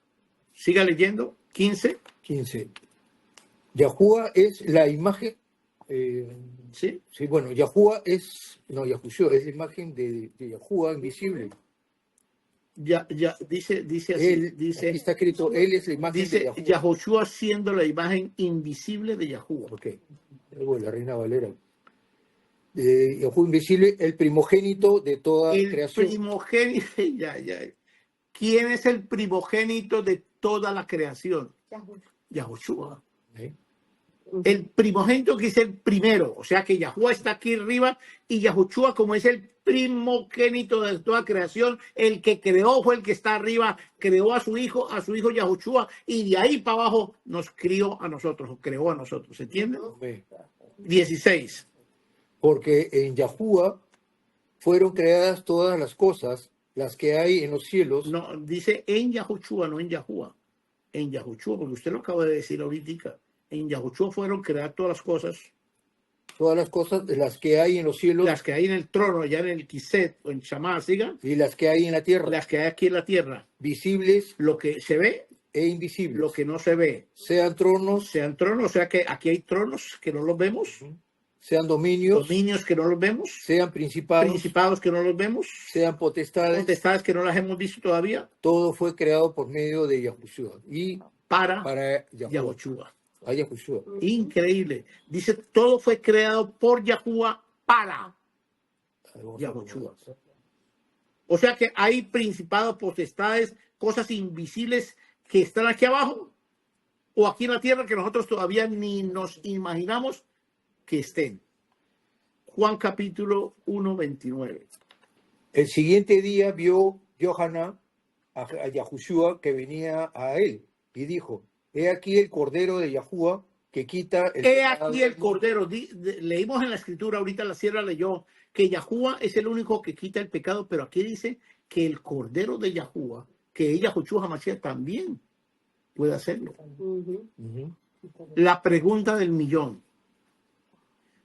Siga leyendo. 15. 15. Yahuwah es la imagen. ¿Sí? Sí, bueno, Yahuwah es. No, Yahushua es la imagen de Yahuwah invisible. Ya dice así, Él, dice, aquí está escrito, él es la imagen de dice Yahuwah. Yahushua siendo la imagen invisible de Yahuwah. Ok, luego la Reina Valera. Yahuwah invisible, el primogénito de toda El creación. primogénito, ya. ¿Quién es el primogénito de toda la creación? Yahushua. ¿Eh? El primogénito que es el primero, o sea que Yahuwah está aquí arriba y Yahushua, como es el primogénito de toda creación, el que creó fue el que está arriba, creó a su hijo Yahushua, y de ahí para abajo nos crió a nosotros, o creó a nosotros, ¿se entiende? Ve. 16. Porque en Yahuwah fueron creadas todas las cosas, las que hay en los cielos. No, dice en Yahushua, no en Yahuwah. En Yahushua, porque usted lo acaba de decir ahorita. En Yahushua fueron creadas todas las cosas, Las que hay en los cielos las que hay en el trono, allá en el Kiset o en Shamá, siga, y las que hay en la tierra, las que hay aquí en la tierra, visibles lo que se ve, e invisibles, lo que no se ve, sean tronos, sean tronos, o sea que aquí hay tronos que no los vemos, sean dominios, dominios que no los vemos, sean principados, principados que no los vemos, sean potestades, potestades que no las hemos visto todavía, todo fue creado por medio de Yahushua y para Yahuwah. Yahushua. A Yahushua. Increíble. Dice, todo fue creado por Yahuwah para Yahushua. O sea que hay principados, potestades, cosas invisibles que están aquí abajo o aquí en la tierra que nosotros todavía ni nos imaginamos que estén. Juan capítulo 1, 29. El siguiente día vio Yohanan a Yahushua que venía a él y dijo, he aquí el cordero de Yahuwah que quita el He pecado aquí del el mundo. cordero. Leímos en la escritura, ahorita la sierra leyó que Yahuwah es el único que quita el pecado, pero aquí dice que el cordero de Yahuwah, que Yahushua Hamashiach también puede hacerlo. Ujú. La pregunta del millón.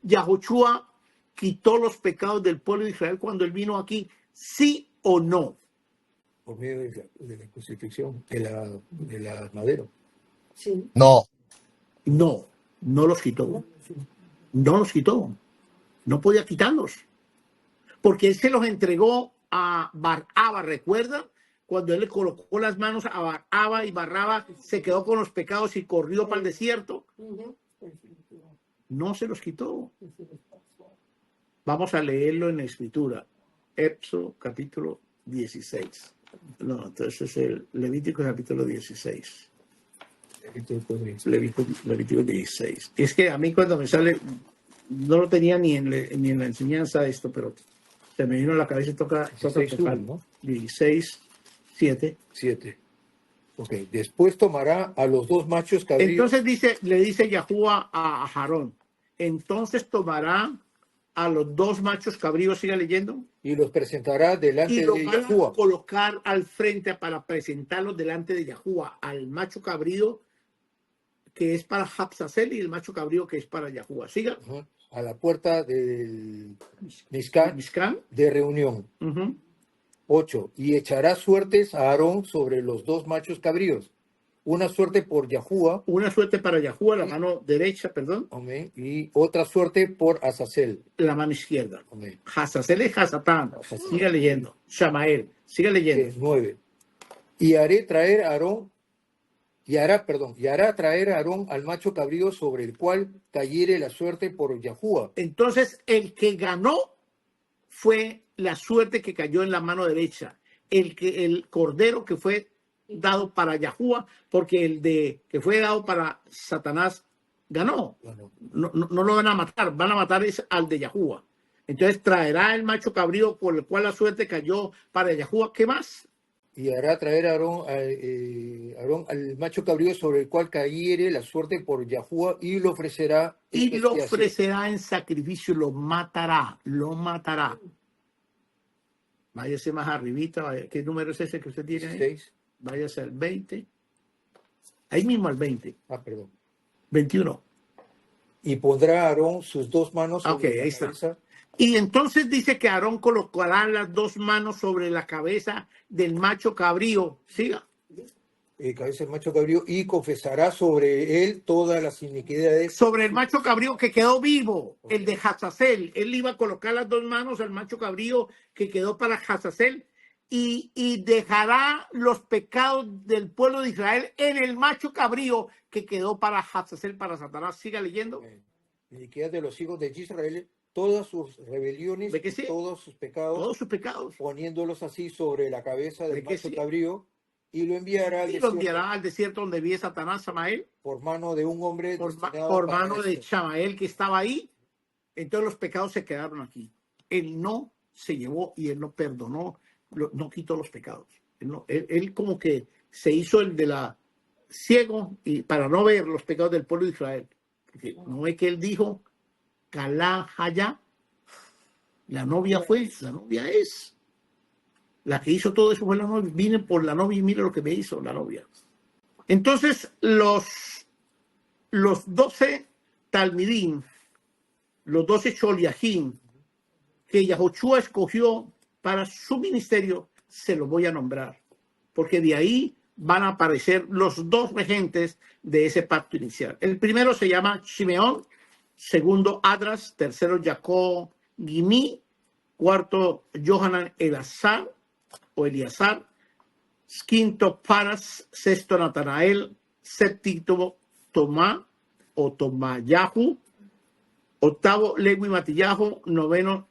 ¿Yahushua quitó los pecados del pueblo de Israel cuando él vino aquí? ¿Sí o no? Por medio de la crucifixión, de la madera. Sí. No. No, no los quitó. No los quitó. No podía quitarlos. Porque él se los entregó a Baraba, ¿recuerda? Cuando él le colocó las manos a Baraba y Barraba se quedó con los pecados y corrió para el desierto. No se los quitó. Vamos a leerlo en la escritura. Éxodo capítulo 16. No, entonces es el Levítico capítulo 16. Levítico 16. Es que a mí cuando me sale, no lo tenía ni en la enseñanza esto, pero se me vino a la cabeza y toca 16, tocar, ¿no? 16, 7. 7. Ok, después tomará a los dos machos cabríos. Entonces le dice Yahuwah a Aarón, entonces tomará a los 2 machos cabríos, siga leyendo, y los presentará delante y los de van a Yahuwah. colocar al frente para presentarlos delante de Yahuwah, al macho cabrío que es para Hapsasel y el macho cabrío que es para Yahuwah. Siga. Ajá, a la puerta del Mishkan Mishkan. de reunión. Ujú. 8. Y echará suertes a Aarón sobre los 2 machos cabríos. Una suerte por Yahuwah, Una suerte para Yahuwah, la mano derecha, perdón, amén, y otra suerte por Azazel. la mano izquierda. Amén. Hasasel es Hasatán. Siga leyendo. Shamael. Siga leyendo. 9. Y haré traer a Aarón, y hará traer a Aarón al macho cabrío sobre el cual cayere la suerte por Yahuwah. Entonces, el que ganó fue la suerte que cayó en la mano derecha. El cordero que fue dado para Yahuwah, porque el que fue dado para Satanás ganó. Bueno, No lo van a matar, van a matar al de Yahuwah. Entonces traerá el macho cabrío por el cual la suerte cayó para Yahuwah. ¿Qué más? y hará traer a Aarón al macho cabrío sobre el cual cayere la suerte por Yahuwah y lo ofrecerá en Y lo expiación. ofrecerá en sacrificio, lo matará. Váyase más arribita, ¿qué número es ese que usted tiene ahí? 16. Váyase al 20. Ahí mismo al 20. Perdón. 21. Y pondrá a Aarón sus 2 manos sobre Ok, la ahí está. cabeza. Y entonces dice que Aarón colocará las 2 manos sobre la cabeza del macho cabrío. Siga. Cabeza del macho cabrío, y confesará sobre él todas las iniquidades. Sobre el macho cabrío que quedó vivo, el de Hazazel. Él iba a colocar las 2 manos al macho cabrío que quedó para Hazazel y dejará los pecados del pueblo de Israel en el macho cabrío que quedó para Hazazel, para Satanás. Siga leyendo. Iniquidad de los hijos de Israel, todas sus rebeliones, ¿Ve que sí? todos sus pecados, Todos sus pecados. poniéndolos así sobre la cabeza ¿Ve del que macho sí? cabrío, y lo enviará al Y lo desierto enviará al desierto donde vive Satanás, Samael, por mano de un hombre por destinado para mano de esto. Chamael que estaba ahí. Entonces los pecados se quedaron aquí. Él no se llevó y él no perdonó, no quitó los pecados. Él como que se hizo el de la ciego y para no ver los pecados del pueblo de Israel. Porque no es que él dijo, Calá Hayá, la novia fue, la novia es. La que hizo todo eso fue la novia. Vine por la novia y mire lo que me hizo la novia. Entonces, los 12 Talmidim, los 12 Sholiachim, que Yahoshua escogió para su ministerio, se los voy a nombrar. Porque de ahí van a aparecer los 2 regentes de ese pacto inicial. El primero se llama Shimeón, segundo Adras, tercero Jacob Gimi, cuarto Johanan Elazar, o Eliazar, quinto Paras, sexto Natanael, séptimo Tomá o Tomayahu, octavo Lewi Matillahu, noveno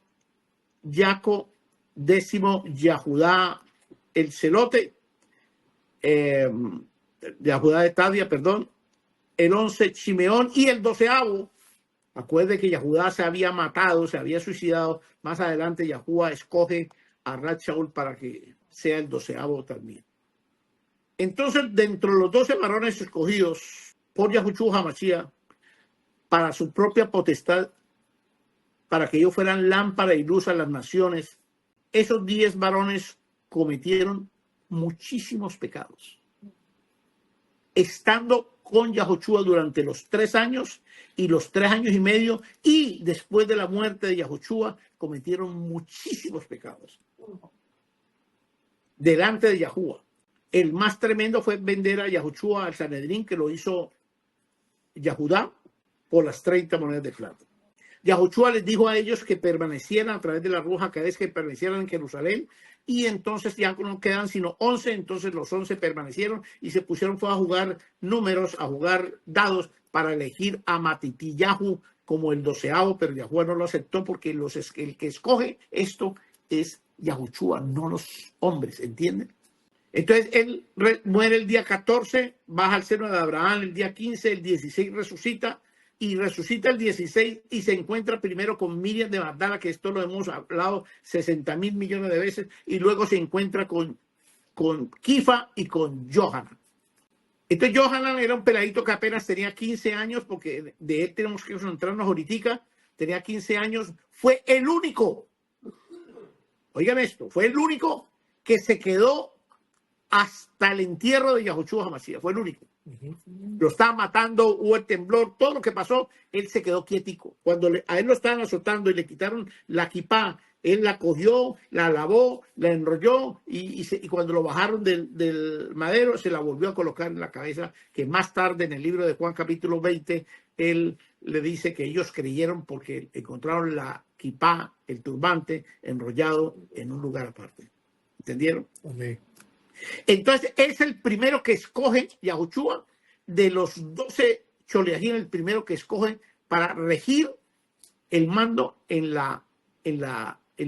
Jaco, décimo Yahudá el Celote, Yahudá de Tadia, perdón, el 11 Chimeón y el 12avo. Acuerde que Yahudá se había matado, se había suicidado. Más adelante Yahuwah escoge a Rat Shaul para que sea el 12avo también. Entonces, dentro de los 12 varones escogidos por Yahushua HaMashiach para su propia potestad, para que ellos fueran lámpara y luz a las naciones, esos 10 varones cometieron muchísimos pecados. Estando con Yahoshua durante los 3 años y los 3 años y medio, y después de la muerte de Yahoshua, cometieron muchísimos pecados delante de Yahuwah. El más tremendo fue vender a Yahoshua al Sanedrín, que lo hizo Yahudá por las 30 monedas de plata. Yahoshua les dijo a ellos que permanecieran a través de la Ruja HaKodesh, que permanecieran en Jerusalén, y entonces ya no quedan sino 11, entonces los 11 permanecieron y se pusieron fue a jugar números, a jugar dados para elegir a Matitillahu como el 12avo, pero Yahuwah no lo aceptó porque el que escoge esto es Yahushua, no los hombres, ¿entienden? Entonces él muere el día 14, baja al seno de Abraham el día 15, el 16 resucita, y resucita el 16 y se encuentra primero con Miriam de Magdala, que esto lo hemos hablado 60,000 millones de veces, y luego se encuentra con Kifa y con Johanan. Entonces Johanan era un peladito que apenas tenía 15 años, porque de él tenemos que concentrarnos ahorita, tenía 15 años, fue el único, oigan esto, fue el único que se quedó hasta el entierro de Yahushua HaMashiach, fue el único. Lo estaban matando, hubo el temblor, todo lo que pasó, él se quedó quietico. Cuando a él lo estaban azotando y le quitaron la kipá, él la cogió, la lavó, la enrolló y cuando lo bajaron del madero se la volvió a colocar en la cabeza, que más tarde en el libro de Juan capítulo 20, él le dice que ellos creyeron porque encontraron la kipá, el turbante, enrollado en un lugar aparte. ¿Entendieron? Amén. Entonces es el primero que escoge Yahushua de los 12 Choleajín, el primero que escoge para regir el mando en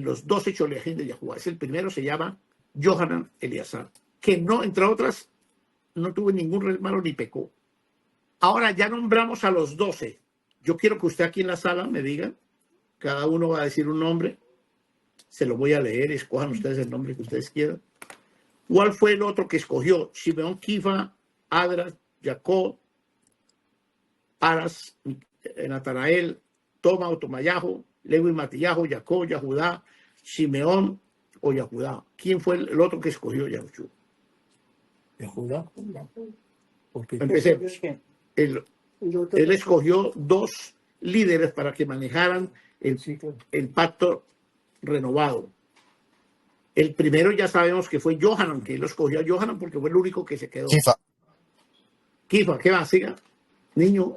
los 12 Choleajín de Yahushua. Es el primero, se llama Yohanan Eleazar, que no, entre otras, no tuvo ningún hermano ni pecó. Ahora ya nombramos a los 12. Yo quiero que usted aquí en la sala me diga, cada uno va a decir un nombre, se lo voy a leer, escojan ustedes el nombre que ustedes quieran. ¿Cuál fue el otro que escogió? Simeón, Kifa, Adras, Jacob, Paras, Natanael, Toma o Tomayahu, Levi, Matiyahu, Jacob, Yahudá, Simeón o Yahudá. ¿Quién fue el otro que escogió Yahushua? Yahudá. Porque Empecemos. Él escogió 2 líderes para que manejaran el pacto renovado. El primero ya sabemos que fue Yohanan, que él escogió a Yohanan porque fue el único que se quedó. Kifa, ¿qué va? Siga. Niño.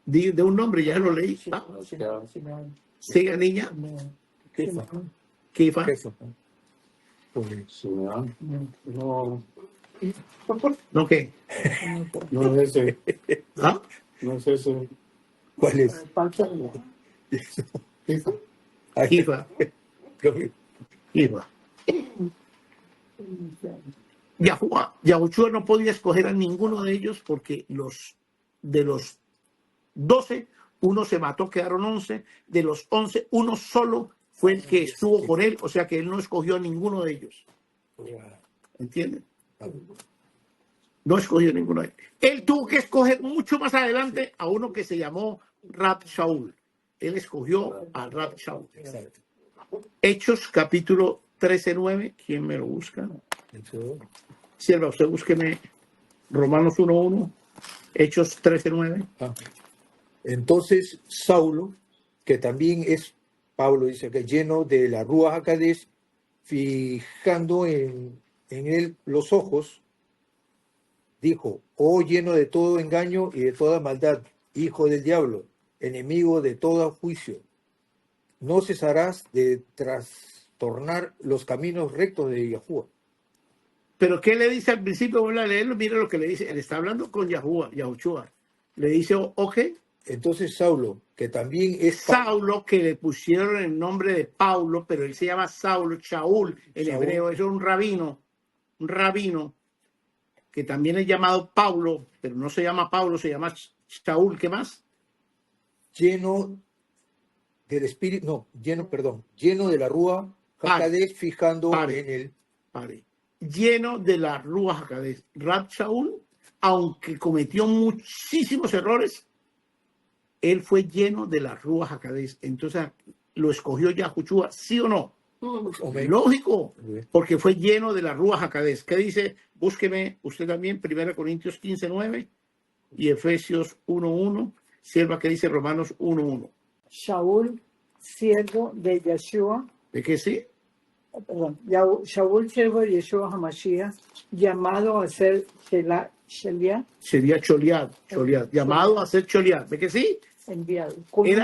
De un nombre, ya lo leí. Siga, niña. Kifa. ¿No qué? No es ese. ¿Ah? No es ese. ¿cuál es? Kifa. Kifa. Yahushua no podía escoger a ninguno de ellos porque de los 12, uno se mató, quedaron 11. De los 11, uno solo fue el que estuvo con él, o sea que él no escogió a ninguno de ellos. ¿Entienden? No escogió a ninguno de ellos. Él tuvo que escoger mucho más adelante a uno que se llamó Rab Shaul. Él escogió a Rab Shaul. Hechos capítulo 13:9. ¿Quién me lo busca? Sierva, usted búsqueme Romanos 1:1, Hechos 13:9. Entonces Saulo, que también es, Pablo dice que lleno de la Ruach HaKodesh, fijando en él los ojos, dijo: oh, lleno de todo engaño y de toda maldad, hijo del diablo, enemigo de todo juicio, no cesarás de trastornar los caminos rectos de Yahuwah. Pero ¿qué le dice al principio? Voy a leerlo, mira lo que le dice. Él está hablando con Yahushua. Le dice, ok. Entonces Saulo, que también es Saulo, que le pusieron el nombre de Paulo, pero él se llama Saulo, Shaul, en hebreo. Eso es un rabino, que también es llamado Paulo, pero no se llama Paulo, se llama Shaul. ¿Qué más? lleno del espíritu, lleno de la Ruach HaKodesh, fijando en él. Lleno de la Ruach HaKodesh. Rab Shaul, aunque cometió muchísimos errores, él fue lleno de la Ruach HaKodesh. Entonces, ¿lo escogió Yahushua, sí o no? Lógico, porque fue lleno de la Ruach HaKodesh. ¿Qué dice? Búsqueme usted también, 1 Corintios 15:9 y Efesios 1:1. Sierva, que dice Romanos 1:1. Shaul, siervo de Yeshua. ¿De qué sí? Perdón, Shaul, siervo de Yeshua HaMashiach, llamado a ser Sheliat. Sería Choliad, llamado a ser Choliad. ¿De qué sí? Enviado.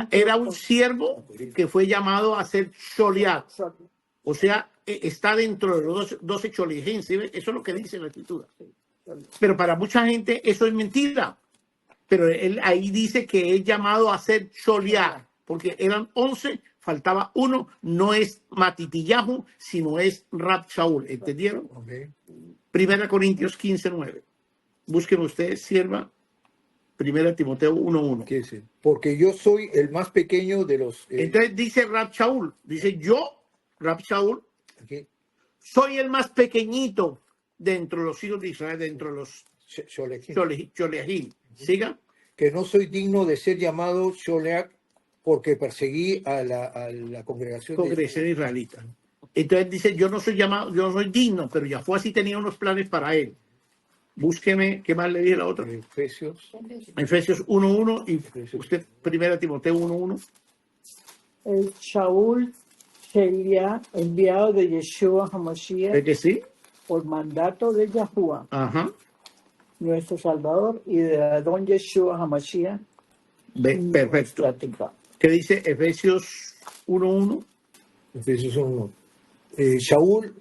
Era un siervo que fue llamado a ser Choliad. O sea, está dentro de los 12 Cholijín, ¿sí? Eso es lo que dice la escritura. Pero para mucha gente eso es mentira. Pero él ahí dice que es llamado a ser Choliad, porque eran 11, faltaba uno, no es Matitillahu, sino es Rab Shaul. ¿Entendieron? 1 Corintios 15:9. Busquen ustedes, sierva, 1 Timoteo 1:1. ¿Qué dice? Porque yo soy el más pequeño de los... Entonces dice Rab Shaul, dice yo, Rab Shaul, aquí, soy el más pequeñito dentro de los hijos de Israel, dentro de los Choleajín. Siga. que no soy digno de ser llamado Sholeak porque perseguí a la congregación Congregación israelita. Entonces dice, yo no soy llamado, yo no soy digno, pero Yahuwah sí tenía unos planes para él. Búsqueme, ¿qué más le dije a la otra? Efesios. Efesios 1:1 y usted, 1 Timoteo 1:1. El Shaul Shelia, enviado de Yeshua ¿Es HaMashiach que sí? por mandato de Yahuwah, Ajá. nuestro Salvador, y de Adón Yeshua HaMashiach. Perfecto. Nuestra ¿Qué dice Efesios 1:1? Efesios 1. Shaul,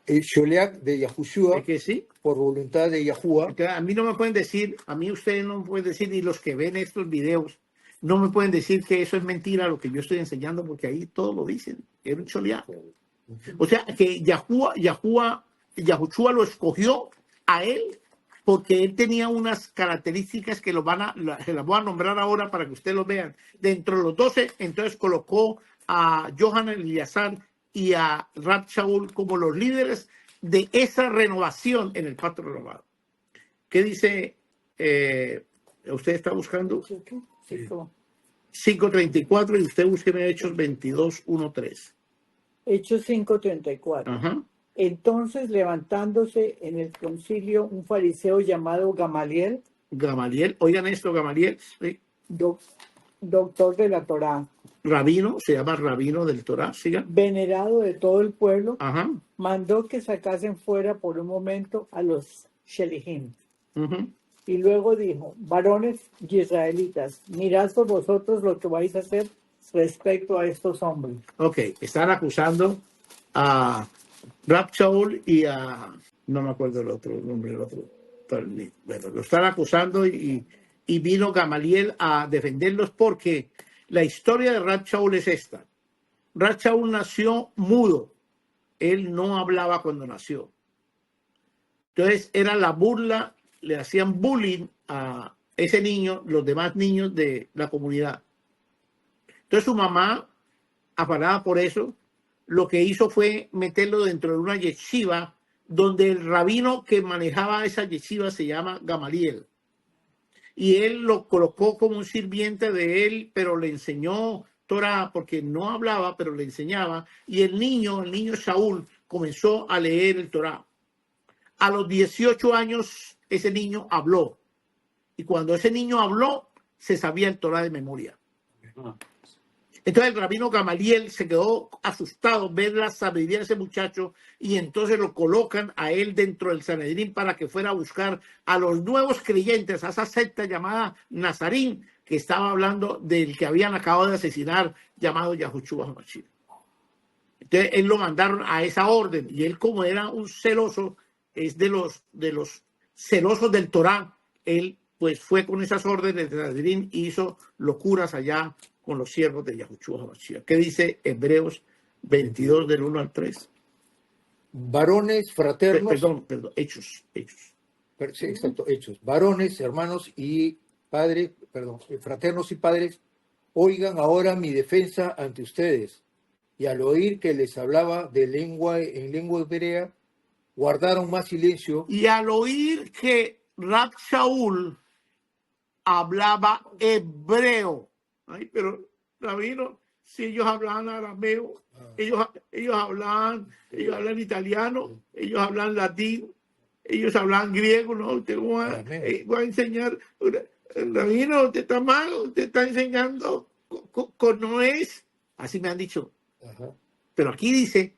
el Sholeak de Yahushua, ¿Es que sí? por voluntad de Yahuwah. Entonces, a mí no me pueden decir, a mí ustedes no me pueden decir, ni los que ven estos videos, no me pueden decir que eso es mentira lo que yo estoy enseñando, porque ahí todo lo dicen. Era un choleá. O sea, que Yahushua lo escogió a él porque él tenía unas características que se las voy a nombrar ahora para que ustedes lo vean. Dentro de los 12, entonces colocó a Johan Eleazar y a Rab Shaul como los líderes de esa renovación en el pacto renovado. ¿Qué dice? Usted está buscando 5:34 y usted busque en Hechos 22:1-3. Hechos 5:34. Ajá. Entonces, levantándose en el concilio un fariseo llamado Gamaliel, Oigan esto, Gamaliel, sí. doctor de la Torá, Rabino, se llama Rabino del Torá, siga. venerado de todo el pueblo, Ajá. mandó que sacasen fuera por un momento a los Shelihim. Ujú. Y luego dijo, varones y israelitas, mirad por vosotros lo que vais a hacer respecto a estos hombres. Ok, están acusando a Rab Shaul y a, no me acuerdo el otro nombre, el otro. Bueno, lo están acusando y vino Gamaliel a defenderlos porque la historia de Rab Shaul es esta. Rab Shaul nació mudo. Él no hablaba cuando nació. Entonces era la burla, le hacían bullying a ese niño, los demás niños de la comunidad. Entonces su mamá, afanada por eso, lo que hizo fue meterlo dentro de una yeshiva donde el rabino que manejaba esa yeshiva se llama Gamaliel. Y él lo colocó como un sirviente de él, pero le enseñó Torah porque no hablaba, pero le enseñaba. Y el niño Shaul, comenzó a leer el Torah. A los 18 años, ese niño habló. Y cuando ese niño habló, se sabía el Torah de memoria. Entonces el rabino Gamaliel se quedó asustado ver la sabiduría de ese muchacho y entonces lo colocan a él dentro del Sanedrín para que fuera a buscar a los nuevos creyentes, a esa secta llamada Nazarín, que estaba hablando del que habían acabado de asesinar, llamado Yahushua HaMashiach. Entonces él lo mandaron a esa orden y él, como era un celoso, es de los celosos del Torah, él pues fue con esas órdenes de Sanedrín y hizo locuras allá con los siervos de Yahushua HaMashiach. ¿Qué dice Hebreos 22 del 1 al 3? Varones fraternos. Perdón, Hechos. Sí, exacto, Hechos. Varones, hermanos y padres, fraternos y padres, oigan ahora mi defensa ante ustedes. Y al oír que les hablaba en lengua hebrea, guardaron más silencio. Y al oír que Rab Shaul hablaba hebreo. Ay, pero rabino, si ellos hablaban arameo, ellos hablan italiano, ellos hablan latín, ellos hablan griego, ¿no? Usted va a enseñar, rabino, usted está mal, usted está enseñando con no es. Así me han dicho. Ajá. Pero aquí dice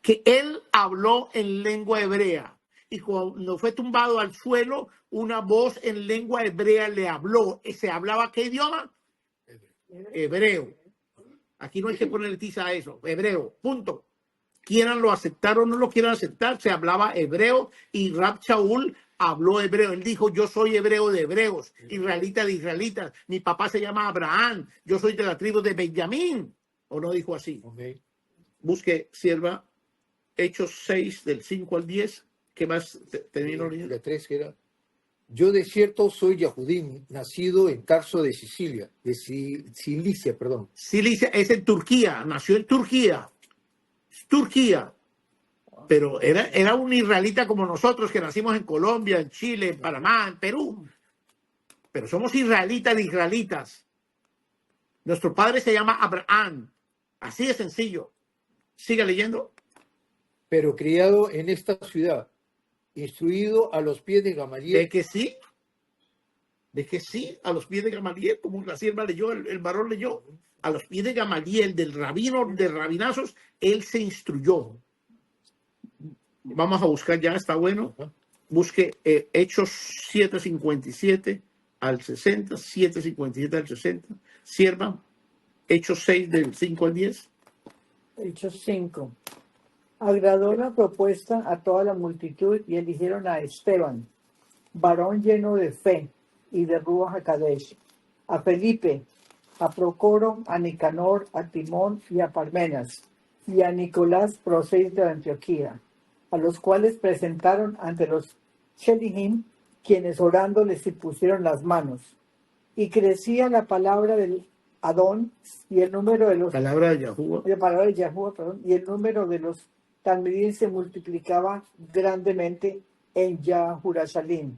que él habló en lengua hebrea. Y cuando fue tumbado al suelo, una voz en lengua hebrea le habló. ¿Se hablaba qué idioma? Hebreo. Aquí no hay que ponerle tiza a eso. Hebreo, punto. Quieran lo aceptar o no lo quieran aceptar, se hablaba hebreo y Rab Shaul habló hebreo. Él dijo, yo soy hebreo de hebreos, israelita de israelitas. Mi papá se llama Abraham, yo soy de la tribu de Benjamín. ¿O no dijo así? Okay. Busque, sierva, Hechos 6 del 5 al 10. ¿Qué más terminó? La 3 que era, yo de cierto soy Yahudín, nacido en Tarso de Sicilia, de Cilicia, perdón. Cilicia es en Turquía, nació en Turquía. Turquía. Pero era un israelita como nosotros que nacimos en Colombia, en Chile, en Panamá, en Perú. pero somos israelitas de israelitas. Nuestro padre se llama Abraham. Así de sencillo. Sigue leyendo. pero criado en esta ciudad, instruido a los pies de Gamaliel. De que sí, a los pies de Gamaliel, como la sierva leyó, el varón leyó, a los pies de Gamaliel, del rabino de rabinazos, él se instruyó. Vamos a buscar, ya está bueno. Busque Hechos 7:57 al 60, 7:57 al 60. Sierva, Hechos 6 del 5 al 10. Hechos 5. Agradó la propuesta a toda la multitud y eligieron a Esteban, varón lleno de fe y de Ruach HaKodesh, a Felipe, a Procoro, a Nicanor, a Timón y a Parmenas, y a Nicolás, prócer de Antioquía, a los cuales presentaron ante los Shelihim, quienes orando les impusieron las manos. Y crecía la palabra del Adón y el número de los Palabra de Yahuwah. la palabra de Yahuwah, perdón, y el número de los talmidín se multiplicaba grandemente en Yahurashalim.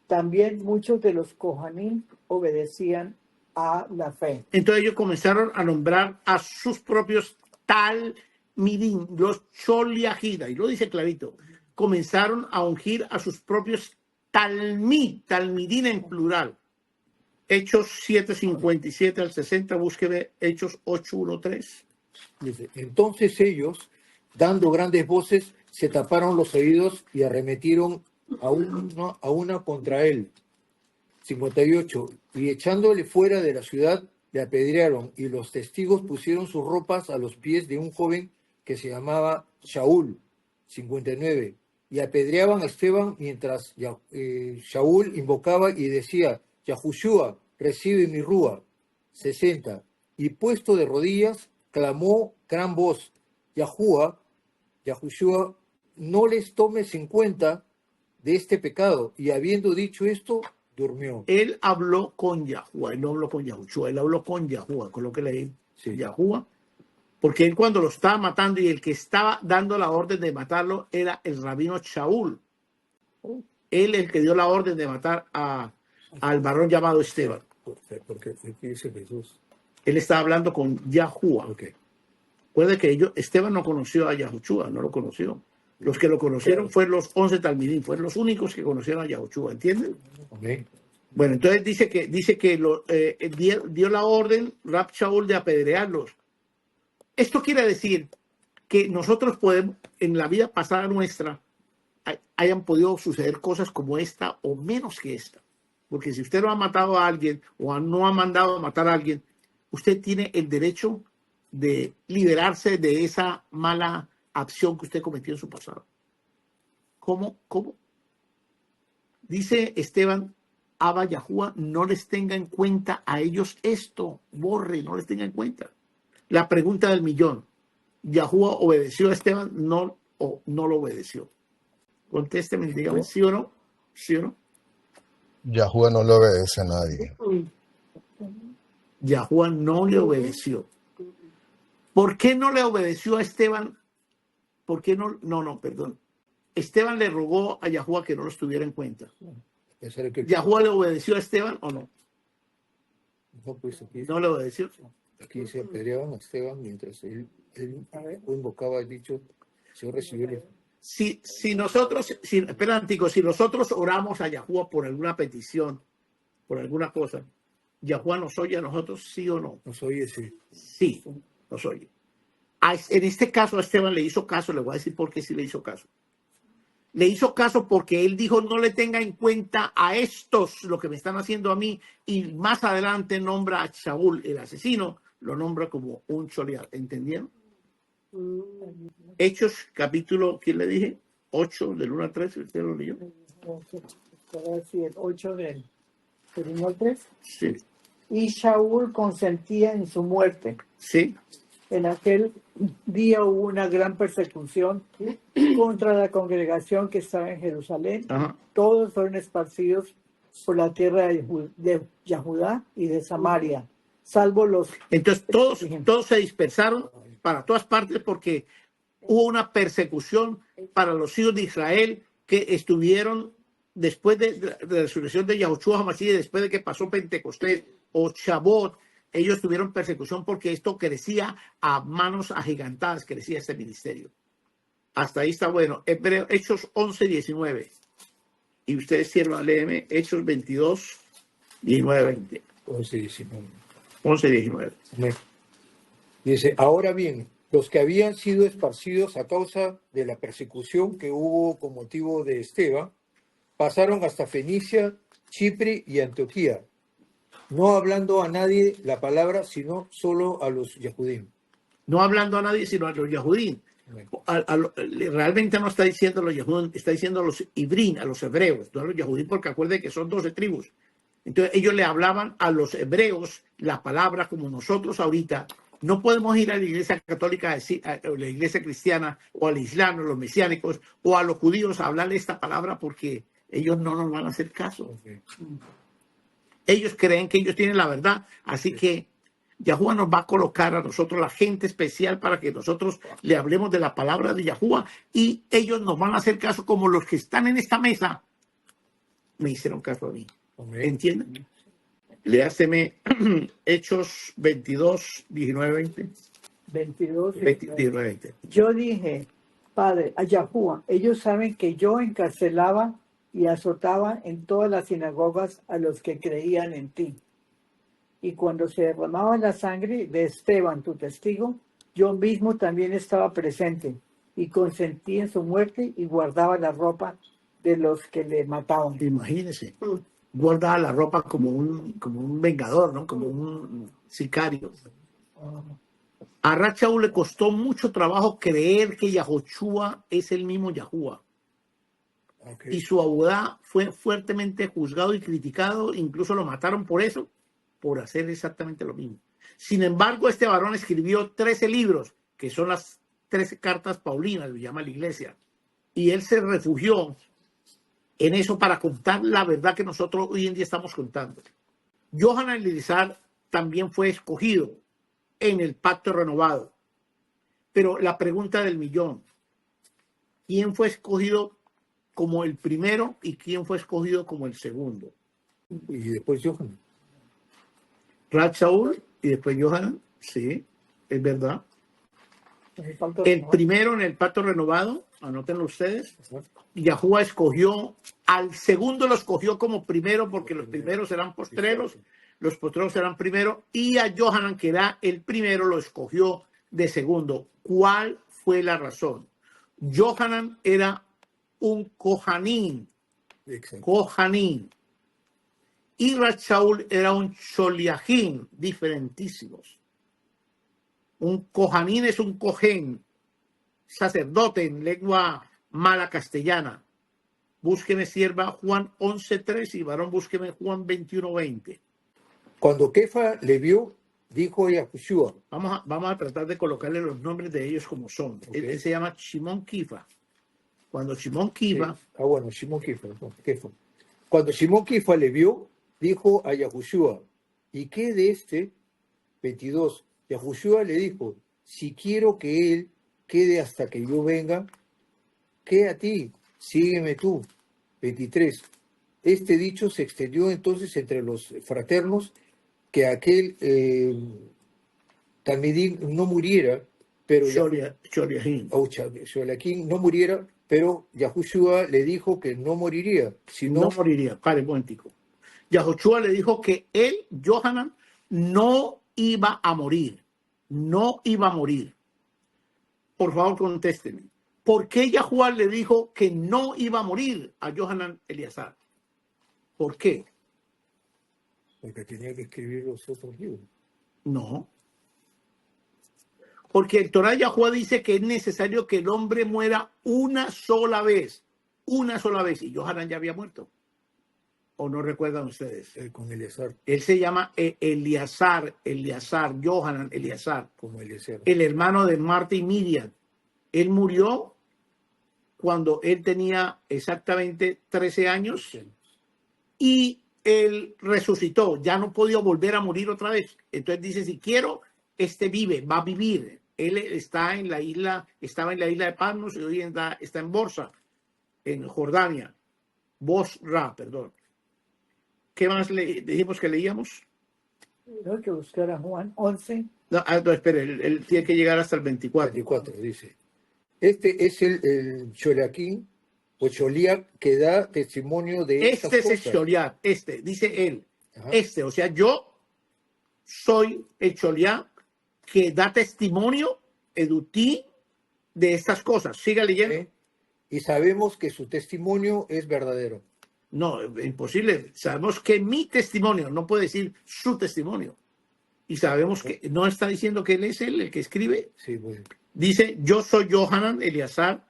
También muchos de los Kohanim obedecían a la fe. Entonces ellos comenzaron a nombrar a sus propios talmidim, los Choliahida, y lo dice clarito. Comenzaron a ungir a sus propios talmidín en plural. Hechos 7:57 al 60, búsqueme Hechos 8:1-3. Dice, entonces ellos, dando grandes voces, se taparon los oídos y arremetieron a una contra él. 58. Y echándole fuera de la ciudad, le apedrearon, y los testigos pusieron sus ropas a los pies de un joven que se llamaba Shaul. 59. Y apedreaban a Esteban mientras Shaul invocaba y decía, Yahushua, recibe mi rúa. 60. Y puesto de rodillas, clamó gran voz, Yahushua, no les tomes en cuenta de este pecado. Y habiendo dicho esto, durmió. Él habló con Yahuwah, él no habló con Yahushua, él habló con Yahuwah, con lo que leí, Sí. Yahuwah, porque él cuando lo estaba matando y el que estaba dando la orden de matarlo era el rabino Shaul. Él el que dio la orden de matar al varón llamado Esteban. Porque aquí dice Jesús. Él estaba hablando con Yahuwah. Ok. Recuerda que Esteban no conoció a Yahushua, no lo conoció. Los que lo conocieron fueron los 11 talmidín, fueron los únicos que conocieron a Yahushua, ¿entienden? Okay. Bueno, entonces dice que dio la orden Rab Shaul de apedrearlos. Esto quiere decir que nosotros podemos, en la vida pasada nuestra, hayan podido suceder cosas como esta o menos que esta. Porque si usted no ha matado a alguien o no ha mandado a matar a alguien, usted tiene el derecho de liberarse de esa mala acción que usted cometió en su pasado. ¿Cómo? Dice Esteban, Abba Yahuwah, no les tenga en cuenta a ellos esto, borre, no les tenga en cuenta. La pregunta del millón, ¿Yahuwah obedeció a Esteban? No, o no lo obedeció. Contésteme, dígame, ¿sí o no? ¿Sí o no? Yahuwah no le obedece a nadie. Yahuwah no le obedeció. ¿Por qué no le obedeció a Esteban? ¿Por qué no? No, perdón. Esteban le rogó a Yahuwah que no los tuviera en cuenta. ¿Yahuwah le obedeció a Esteban o no? No, pues aquí, No le obedeció. aquí se apedreaban a Esteban mientras él invocaba el dicho, Señor recibió el... Si nosotros oramos a Yahuwah por alguna petición, por alguna cosa, ¿Yahuwah nos oye a nosotros, sí o no? Nos oye, sí. Sí, nos oye. En este caso a Esteban le hizo caso, le voy a decir por qué sí le hizo caso. Le hizo caso porque él dijo, no le tenga en cuenta a estos lo que me están haciendo a mí, y más adelante nombra a Shaul, el asesino, lo nombra como un choliar. ¿Entendieron? Hechos, capítulo, ¿quién le dije? 8, del 1 al 3, ¿usted lo leyó? Sí, el 8 del 1 al 3. Sí. Y Shaul consentía en su muerte. Sí. En aquel día hubo una gran persecución contra la congregación que estaba en Jerusalén. Ajá. Todos fueron esparcidos por la tierra de Yahudá y de Samaria, salvo los... Entonces todos se dispersaron para todas partes porque hubo una persecución para los hijos de Israel que estuvieron después de la resurrección de Yahushua HaMashiach, después de que pasó Pentecostés o Shavuot, ellos tuvieron persecución porque esto crecía a manos agigantadas, crecía este ministerio. Hasta ahí está bueno. Hechos 11, 19. Y ustedes siervan, léeme Hechos 22, 19, 20. 11, 19. 11, 19. Dice, ahora bien, los que habían sido esparcidos a causa de la persecución que hubo con motivo de Esteban, pasaron hasta Fenicia, Chipre y Antioquía, no hablando a nadie la palabra, sino solo a los Yahudim. No hablando a nadie, sino a los Yahudim. Realmente no está diciendo a los Yahudim, está diciendo a los Ibrín, a los hebreos, no a los Yahudim, porque acuérdense que son 12 tribus. Entonces ellos le hablaban a los hebreos la palabra como nosotros ahorita. No podemos ir a la iglesia católica, a la iglesia cristiana, o al islam, o a los mesiánicos, o a los judíos a hablarle esta palabra porque ellos no nos van a hacer caso. Ellos creen que ellos tienen la verdad. Así que Yahuwah nos va a colocar a nosotros la gente especial para que nosotros le hablemos de la palabra de Yahuwah y ellos nos van a hacer caso como los que están en esta mesa me hicieron caso a mí. ¿Entienden? Léaseme Hechos 22, 19, 20. 22, 19, 20. Yo dije, Padre, a Yahuwah, ellos saben que yo encarcelaba y azotaba en todas las sinagogas a los que creían en ti. Y cuando se derramaba la sangre de Esteban, tu testigo, yo mismo también estaba presente y consentí en su muerte y guardaba la ropa de los que le mataban. Imagínense, guardaba la ropa como un vengador, ¿no? Como un sicario. A Rachaú le costó mucho trabajo creer que Yahushua es el mismo Yahuwah. Y su abogado fue fuertemente juzgado y criticado, incluso lo mataron por eso, por hacer exactamente lo mismo. Sin embargo, este varón escribió 13 libros, que son las 13 cartas paulinas, lo llama la iglesia, y él se refugió en eso para contar la verdad que nosotros hoy en día estamos contando. Yohanan Eliezer también fue escogido en el pacto renovado. Pero la pregunta del millón, ¿quién fue escogido como el primero y quién fue escogido como el segundo? Y después Yohanan. Rachaúl y después Yohanan, sí, es verdad. El primero en el pacto renovado, anótenlo ustedes. Yahuwah escogió, al segundo lo escogió como primero porque los primeros serán postreros, los postreros serán primero, y a Yohanan, que era el primero, lo escogió de segundo. ¿Cuál fue la razón? Yohanan era un Kohanim, y Rachaúl era un Sholiachim, diferentísimos. Un Kohanim es un Kohen, sacerdote en lengua mala castellana. Búsqueme, sierva, Juan 11:3 y varón, búsqueme Juan 21:20. Cuando Kefa le vio, dijo a Yahushua. Vamos a tratar de colocarle los nombres de ellos como son. Él se llama Shimon Kifa. Cuando Shimon Kifa... Shimon Kifa. Cuando Shimon Kifa le vio, dijo a Yahushua, ¿y qué de este? 22. Yahushua le dijo, si quiero que él quede hasta que yo venga, ¿qué a ti? Sígueme tú. 23. Este dicho se extendió entonces entre los fraternos que aquel Talmidín no muriera, pero Sholiachim no muriera, pero Yahushua le dijo que no moriría. No moriría, pare un momentico. Yahushua le dijo que él, Yohanan, no iba a morir. No iba a morir. Por favor, contésteme. ¿Por qué Yahuwah le dijo que no iba a morir a Yohanan Eliezer? ¿Por qué? Porque tenía que escribir los otros libros. No. Porque el Torah Yahuwah dice que es necesario que el hombre muera una sola vez. Una sola vez. Y Yohanan ya había muerto. ¿O no recuerdan ustedes? Con Eliezer. Él se llama Eliezer, Yohanan Eliezer. Como Eliezer. El hermano de Marta y Miriam. Él murió cuando él tenía exactamente 13 años y él resucitó. Ya no podía volver a morir otra vez. Entonces dice, si quiero, vive, va a vivir. Él está en la isla, estaba en la isla de Patmos y hoy está en Borsa, en Jordania. Bosra, perdón. ¿Qué más dijimos que leíamos? Tengo que buscar a Juan 11. No, espere, él tiene que llegar hasta el 24. 24 dice. Este es el Choliaquín o Choliac que da testimonio de estas Este es el cosas. Choliac, dice él. Ajá. O sea, yo soy el Choliac que da testimonio, edutí, de estas cosas. Siga leyendo. ¿Eh? Y sabemos que su testimonio es verdadero. No, imposible. Sabemos que mi testimonio, no puede decir su testimonio. Y sabemos que no está diciendo que él es el que escribe. Sí, bueno. Dice, yo soy Johanan Eleazar,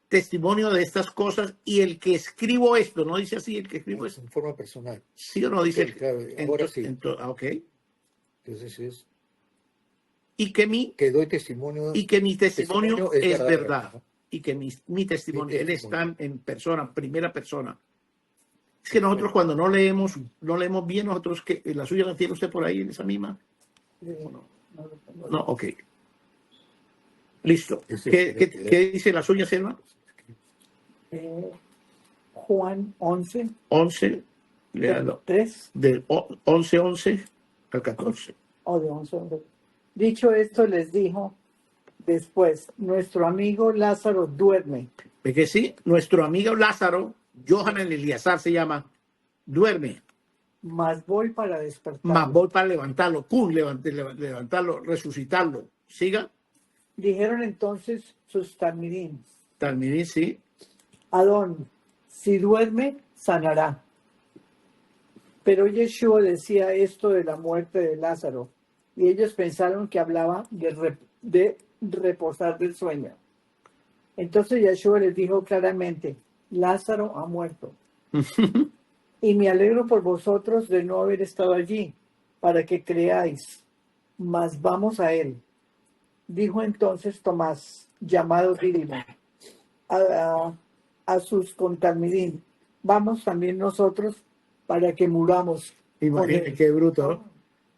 testimonio de estas cosas, y el que escribo esto, no dice así el que escribo esto. En forma personal. Sí o no dice. Sí, claro, ahora sí. Ok. Entonces es Y que que doy testimonio. y que mi testimonio es verdadero, verdad. ¿no? Y que mi testimonio, él está testimonio. en persona, primera persona. Es que nosotros cuando no leemos bien, nosotros que la suya la tiene usted por ahí en esa misma. No, ok. Listo. ¿Qué dice la suya, Selma? Juan 11, 11, léalo. 3 Del 11 al 14. o de 11. Dicho esto, les dijo después, nuestro amigo Lázaro duerme. ¿Ve que sí? Nuestro amigo Lázaro, Johanan Eleazar se llama, duerme. Mas voy para despertar. Más voy para levantarlo. ¡Pum! Levantarlo, resucitarlo. Siga. Dijeron entonces sus talmidim, Talmidín, sí. Adón, si duerme, sanará. Pero Yeshua decía esto de la muerte de Lázaro, y ellos pensaron que hablaba de reposar del sueño. Entonces Yeshua les dijo claramente, Lázaro ha muerto. Y me alegro por vosotros de no haber estado allí, para que creáis, mas vamos a él. Dijo entonces Tomás, llamado Dídimo, a sus contalmidín, vamos también nosotros para que muramos. Imagínate qué bruto, ¿no?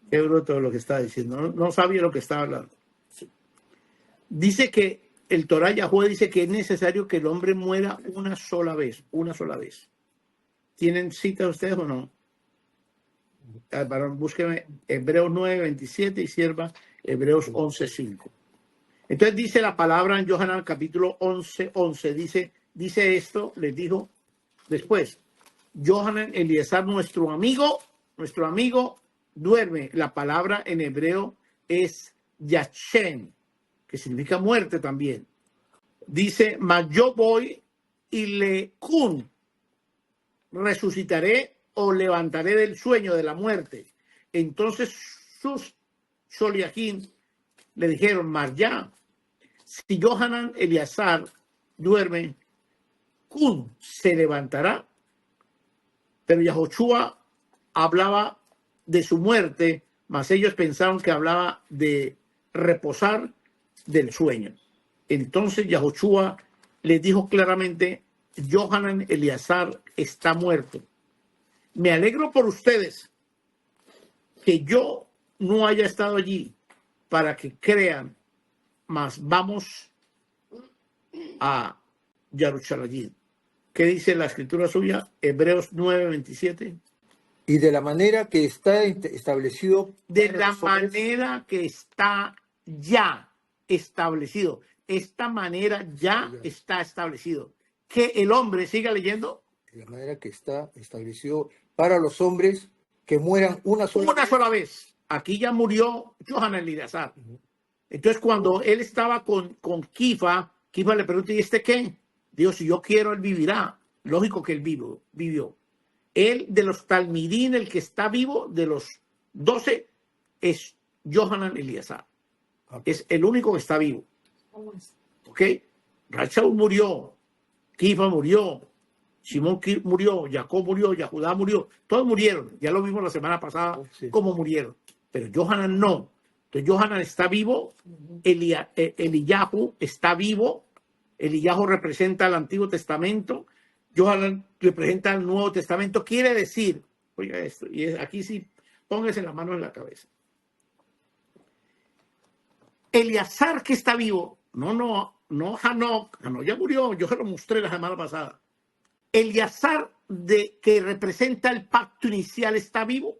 Qué bruto lo que está diciendo. No sabía lo que estaba hablando. Dice que el Torah Yahweh dice que es necesario que el hombre muera una sola vez. ¿Tienen cita ustedes o no? Búsqueme Hebreos 9:27 y sierva Hebreos 11:5. Entonces dice la palabra en Johanan capítulo 11:11. Dice esto, les dijo después. Johanan Eleazar, nuestro amigo duerme. La palabra en hebreo es Yachem, que significa muerte también. Dice, mas yo voy y le resucitaré o levantaré del sueño de la muerte. Entonces sus Sholiachim le dijeron, mas ya, si Johanan Eleazar duerme, se levantará. Pero Yahoshua hablaba de su muerte, mas ellos pensaron que hablaba de reposar del sueño. Entonces Yahoshua les dijo claramente, Johanan Eleazar está muerto. Me alegro por ustedes que yo no haya estado allí para que crean, mas vamos a Yarushalayim. ¿Qué dice la escritura suya? Hebreos 9:27. Y de la manera que está establecido. De la manera que está ya establecido. Esta manera ya está establecido. Que el hombre, siga leyendo. De la manera que está establecido para los hombres que mueran una sola vez. Aquí ya murió Johanan Eleazar. Entonces, cuando él estaba con Kifa le pregunta, ¿y este qué? Dios, si yo quiero, él vivirá. Lógico que él vivió. Él, de los Talmidín, el que está vivo, de los 12, es Johanan Eleazar. Es el único que está vivo. ¿Ok? Rachaul murió. Kifa murió. Simón murió. Jacob murió. Yahudá murió. Todos murieron. Ya lo vimos la semana pasada, cómo murieron. Pero Johanan no. Entonces Johanan está vivo. Eliyahu está vivo. Eliyahu representa el Antiguo Testamento. Johanan representa el Nuevo Testamento. Quiere decir, oiga esto, y aquí sí, póngase la mano en la cabeza. Eleazar que está vivo, no Hanok ya murió, yo se lo mostré la semana pasada. Eleazar que representa el pacto inicial está vivo,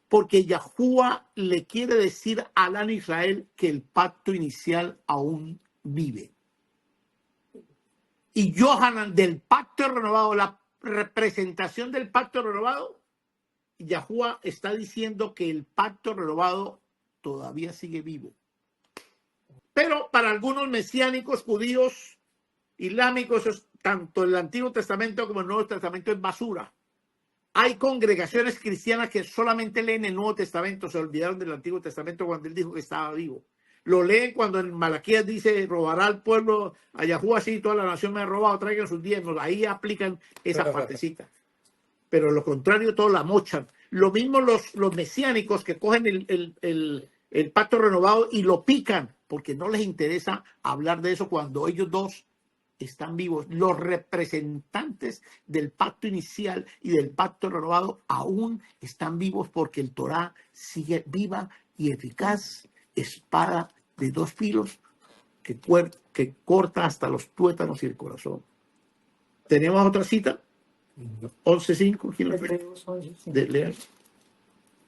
porque Yahuwah le quiere decir al An Israel que el pacto inicial aún vive. Y Yohanan, del pacto renovado, la representación del pacto renovado, Yahuwah está diciendo que el pacto renovado todavía sigue vivo. Pero para algunos mesiánicos judíos, islámicos, tanto el Antiguo Testamento como el Nuevo Testamento es basura. Hay congregaciones cristianas que solamente leen el Nuevo Testamento, se olvidaron del Antiguo Testamento cuando él dijo que estaba vivo. Lo leen cuando en Malaquías dice, robará al pueblo a Yahuwah, así toda la nación me ha robado, traigan sus diezmos. Ahí aplican esa partecita. Pero lo contrario, todos la mochan. Lo mismo los mesiánicos que cogen el pacto renovado y lo pican, porque no les interesa hablar de eso cuando ellos dos están vivos. Los representantes del pacto inicial y del pacto renovado aún están vivos porque el Torá sigue viva y eficaz, espada de dos filos que corta hasta los tuétanos y el corazón. ¿Tenemos otra cita? 11.5. ¿Quién lo Hebreos 11:5. lea?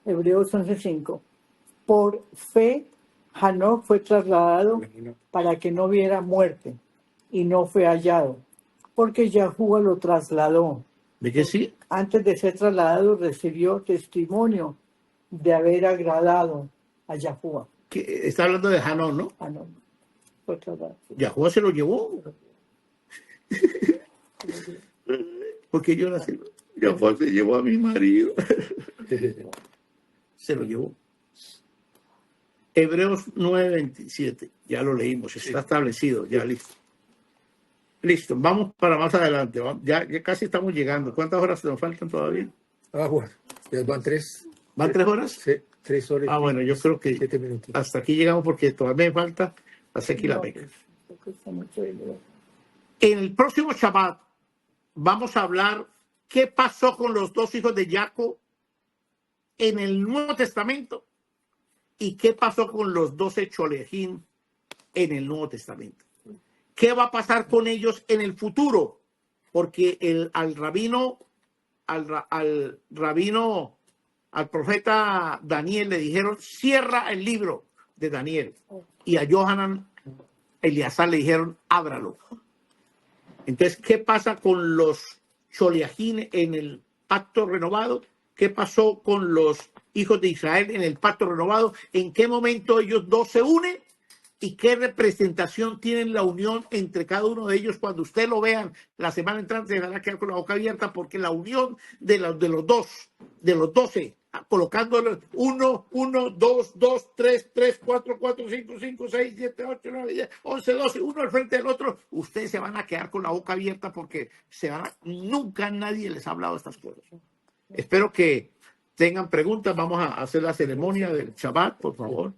Hebreos 11:5. Por fe, Hanoc fue trasladado para que no viera muerte, y no fue hallado, porque Yahuwah lo trasladó. ¿De qué sí? Antes de ser trasladado, recibió testimonio de haber agradado a Yahuwah. Que está hablando de Hanón, ¿no? Hanoc fue trasladado. Yahuwah se lo llevó. Porque yo nací. Yahuwah se llevó a mi marido. Se lo llevó. Hebreos 9:27. Ya lo leímos. Está establecido. Ya listo. Listo. Vamos para más adelante. Ya casi estamos llegando. ¿Cuántas horas nos faltan todavía? Bueno, ya van 3. ¿Van 3 horas? Sí, 3 horas. Ah, bueno, yo creo que 7 minutos. hasta aquí llegamos porque todavía me falta hacer aquí la beca. En el próximo Shabbat vamos a hablar qué pasó con los dos hijos de Jacob en el Nuevo Testamento y qué pasó con los 12 Cholejín en el Nuevo Testamento. ¿Qué va a pasar con ellos en el futuro? Porque al profeta Daniel le dijeron, cierra el libro de Daniel. Y a Yohanan, Eleazar le dijeron, ábralo. Entonces, ¿qué pasa con los Choleajín en el pacto renovado? ¿Qué pasó con los hijos de Israel en el pacto renovado? ¿En qué momento ellos dos se unen? ¿Y qué representación tienen la unión entre cada uno de ellos? Cuando ustedes lo vean la semana entrante, se van a quedar con la boca abierta porque la unión de los 12, colocándolos 1, 2, 2, 3, 3, 4, 4, 5, 5, 6, 7, 8, 9, 10, 11, 12, uno al frente del otro, ustedes se van a quedar con la boca abierta porque nunca nadie les ha hablado de estas cosas. Espero que tengan preguntas. Vamos a hacer la ceremonia del Shabbat, por favor.